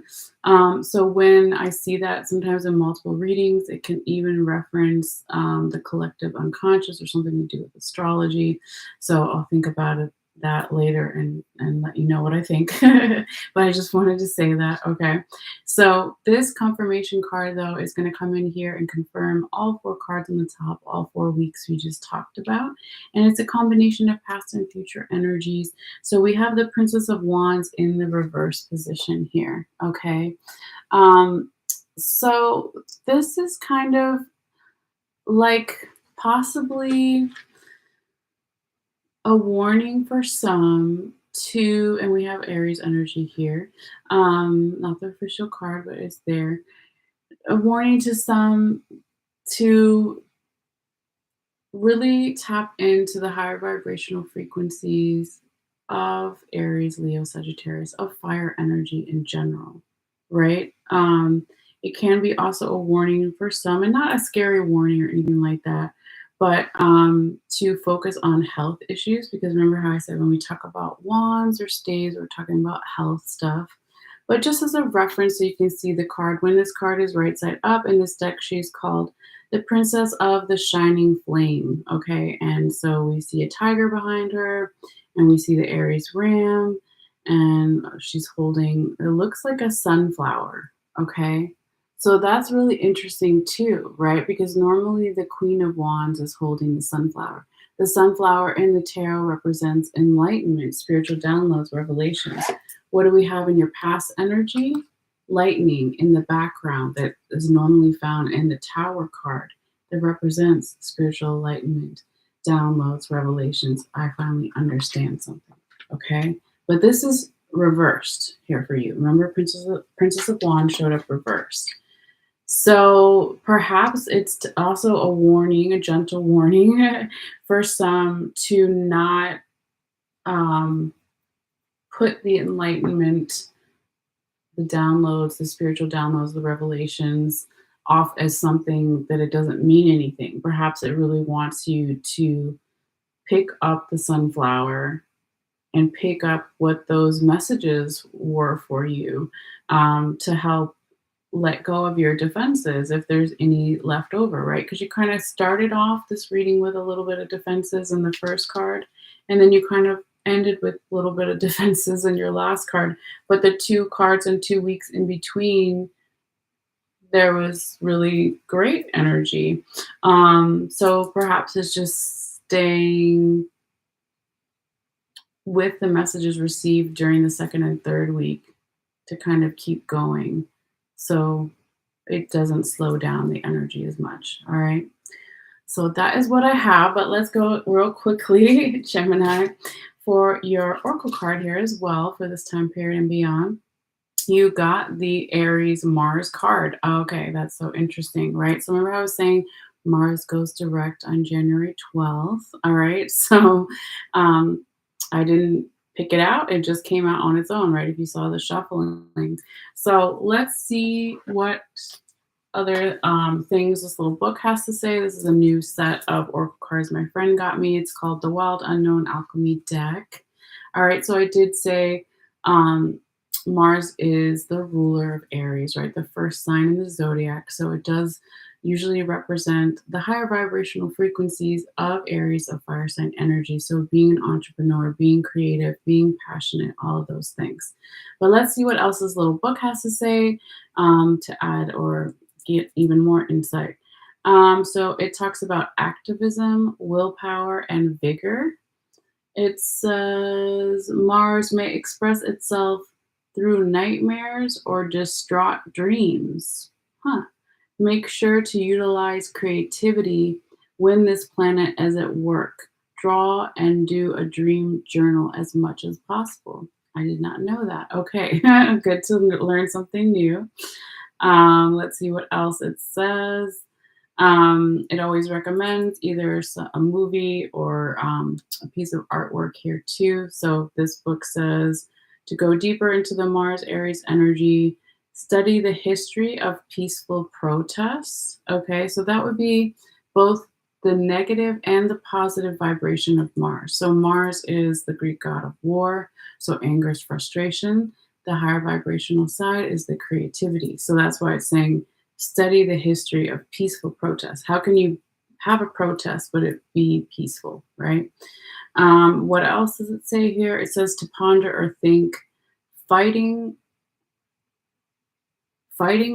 So when I see that sometimes in multiple readings, it can even reference the collective unconscious or something to do with astrology. So I'll think about that later and let you know what I think. But I just wanted to say that, okay? So this confirmation card, though, is going to come in here and confirm all four cards on the top, all 4 weeks we just talked about. And it's a combination of past and future energies. So we have the Princess of Wands in the reverse position here, okay? So this is kind of like possibly a warning for some to, and we have Aries energy here, not the official card, but it's there. A warning to some to really tap into the higher vibrational frequencies of Aries, Leo, Sagittarius, of fire energy in general, right? It can be also a warning for some, and not a scary warning or anything like that, but to focus on health issues, because remember how I said when we talk about wands or staves, we're talking about health stuff. But just as a reference, so you can see the card, when this card is right side up in this deck, she's called the Princess of the Shining Flame. Okay, and so we see a tiger behind her, and we see the Aries ram, and she's holding, it looks like a sunflower. Okay, so that's really interesting too, right? Because normally the Queen of Wands is holding the sunflower. The sunflower in the tarot represents enlightenment, spiritual downloads, revelations. What do we have in your past energy? Lightning in the background that is normally found in the Tower card that represents spiritual enlightenment, downloads, revelations. I finally understand something. Okay? But this is reversed here for you. Remember, Princess of Wands showed up reversed. So perhaps it's also a warning, a gentle warning for some to not put the enlightenment, the downloads, the spiritual downloads, the revelations off as something that it doesn't mean anything. Perhaps it really wants you to pick up the sunflower and pick up what those messages were for you, to help let go of your defenses if there's any left over, right? Because you kind of started off this reading with a little bit of defenses in the first card, and then you kind of ended with a little bit of defenses in your last card. But the two cards and 2 weeks in between, there was really great energy. So perhaps it's just staying with the messages received during the second and third week to kind of keep going. So it doesn't slow down the energy as much. All right. So that is what I have, but let's go real quickly, Gemini, for your Oracle card here as well for this time period and beyond. You got the Aries Mars card. Okay, that's so interesting, right? So remember I was saying Mars goes direct on January 12th. All right. So I didn't pick it out. It just came out on its own, right? If you saw the shuffling. So let's see what other things this little book has to say. This is a new set of Oracle cards my friend got me. It's called the Wild Unknown Alchemy deck. All right, so I did say Mars is the ruler of Aries, right? The first sign in the zodiac. So it does usually represent the higher vibrational frequencies of Aries, of fire sign energy. So being an entrepreneur, being creative, being passionate, all of those things. But let's see what else this little book has to say, to add or get even more insight. So it talks about activism, willpower, and vigor. It says Mars may express itself through nightmares or distraught dreams. Huh. Make sure to utilize creativity when this planet is at work. Draw and do a dream journal as much as possible. I did not know that. Okay, good to learn something new. Let's see what else it says. It always recommends either a movie or a piece of artwork here too. So this book says to go deeper into the Mars Aries energy, study the history of peaceful protests. Okay, so that would be both the negative and the positive vibration of Mars. So Mars is the Greek god of war, so anger is frustration. The higher vibrational side is the creativity. So that's why it's saying study the history of peaceful protests. How can you have a protest but it be peaceful, right? What else does it say here? It says to ponder or think, fighting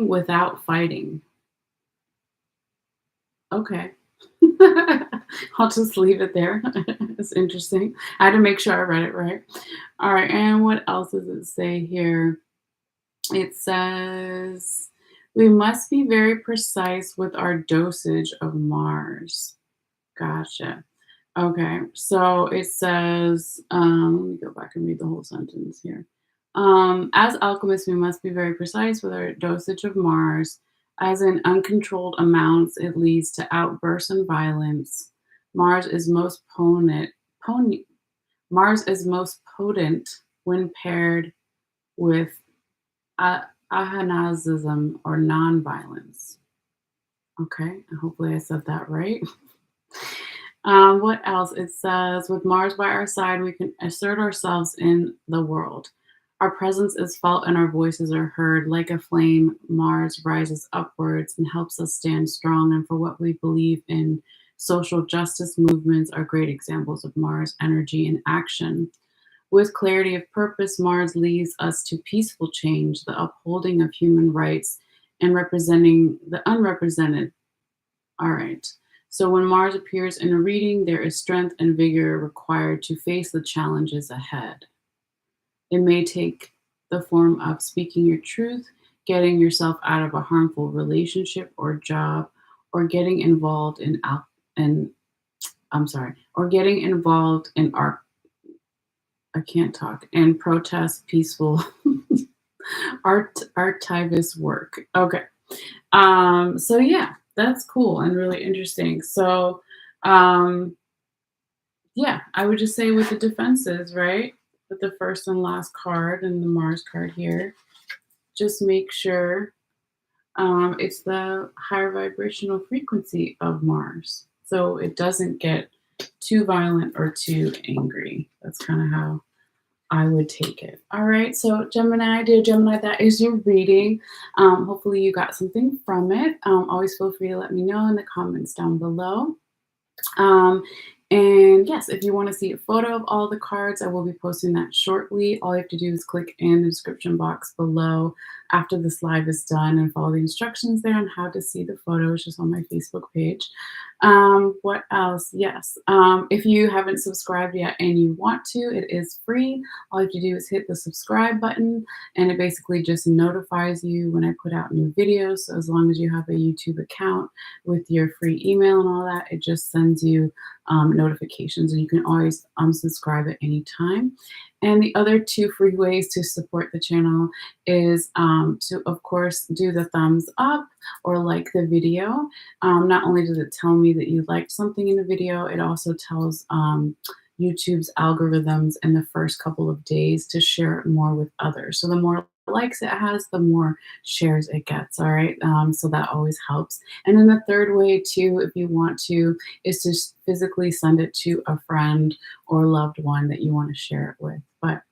without fighting. Okay. I'll just leave it there. It's interesting. I had to make sure I read it right. All right, and what else does it say here? It says we must be very precise with our dosage of Mars. Gotcha. Okay, so it says, let me go back and read the whole sentence here. As alchemists, we must be very precise with our dosage of Mars. As in uncontrolled amounts, it leads to outbursts and violence. Mars is most Mars is most potent when paired with ahanasism or nonviolence. Okay, hopefully I said that right. What else? It says, with Mars by our side, we can assert ourselves in the world. Our presence is felt and our voices are heard. Like a flame, Mars rises upwards and helps us stand strong and for what we believe in. Social justice movements are great examples of Mars energy in action. With clarity of purpose, Mars leads us to peaceful change, the upholding of human rights, and representing the unrepresented. All right. So when Mars appears in a reading, there is strength and vigor required to face the challenges ahead. It may take the form of speaking your truth, getting yourself out of a harmful relationship or job, or getting involved in and or getting involved in art. I can't talk and protest peaceful archivist work. Okay. So yeah, that's cool and really interesting. So um yeah, I would just say with the defenses, right? With the first and last card and the Mars card here, just make sure it's the higher vibrational frequency of Mars. So it doesn't get too violent or too angry. That's kind of how I would take it. All right. So, Gemini, dear Gemini, that is your reading. Hopefully, you got something from it. Always feel free to let me know in the comments down below. Um, and yes, if you want to see a photo of all the cards, I will be posting that shortly. All you have to do is click in the description box below after this live is done and follow the instructions there on how to see the photos just on my Facebook page. What else? Yes. If you haven't subscribed yet and you want to, it is free. All you have to do is hit the subscribe button and it basically just notifies you when I put out new videos. So as long as you have a YouTube account with your free email and all that, it just sends you notifications and you can always unsubscribe at any time. And the other two free ways to support the channel is to, of course, do the thumbs up or like the video. Not only does it tell me that you liked something in the video, it also tells YouTube's algorithms in the first couple of days to share it more with others. So the more likes it has, the more shares it gets. All right. So that always helps. And then the third way, too, if you want to, is to physically send it to a friend or loved one that you want to share it with. But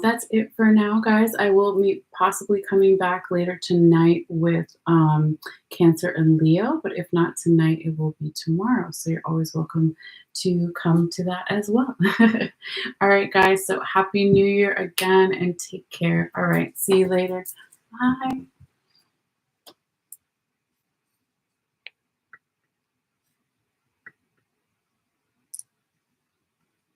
that's it for now, guys. I will be possibly coming back later tonight with Cancer and Leo, but if not tonight, it will be tomorrow. So you're always welcome to come to that as well. All right, guys. So happy New Year again and take care. All right. See you later. Bye.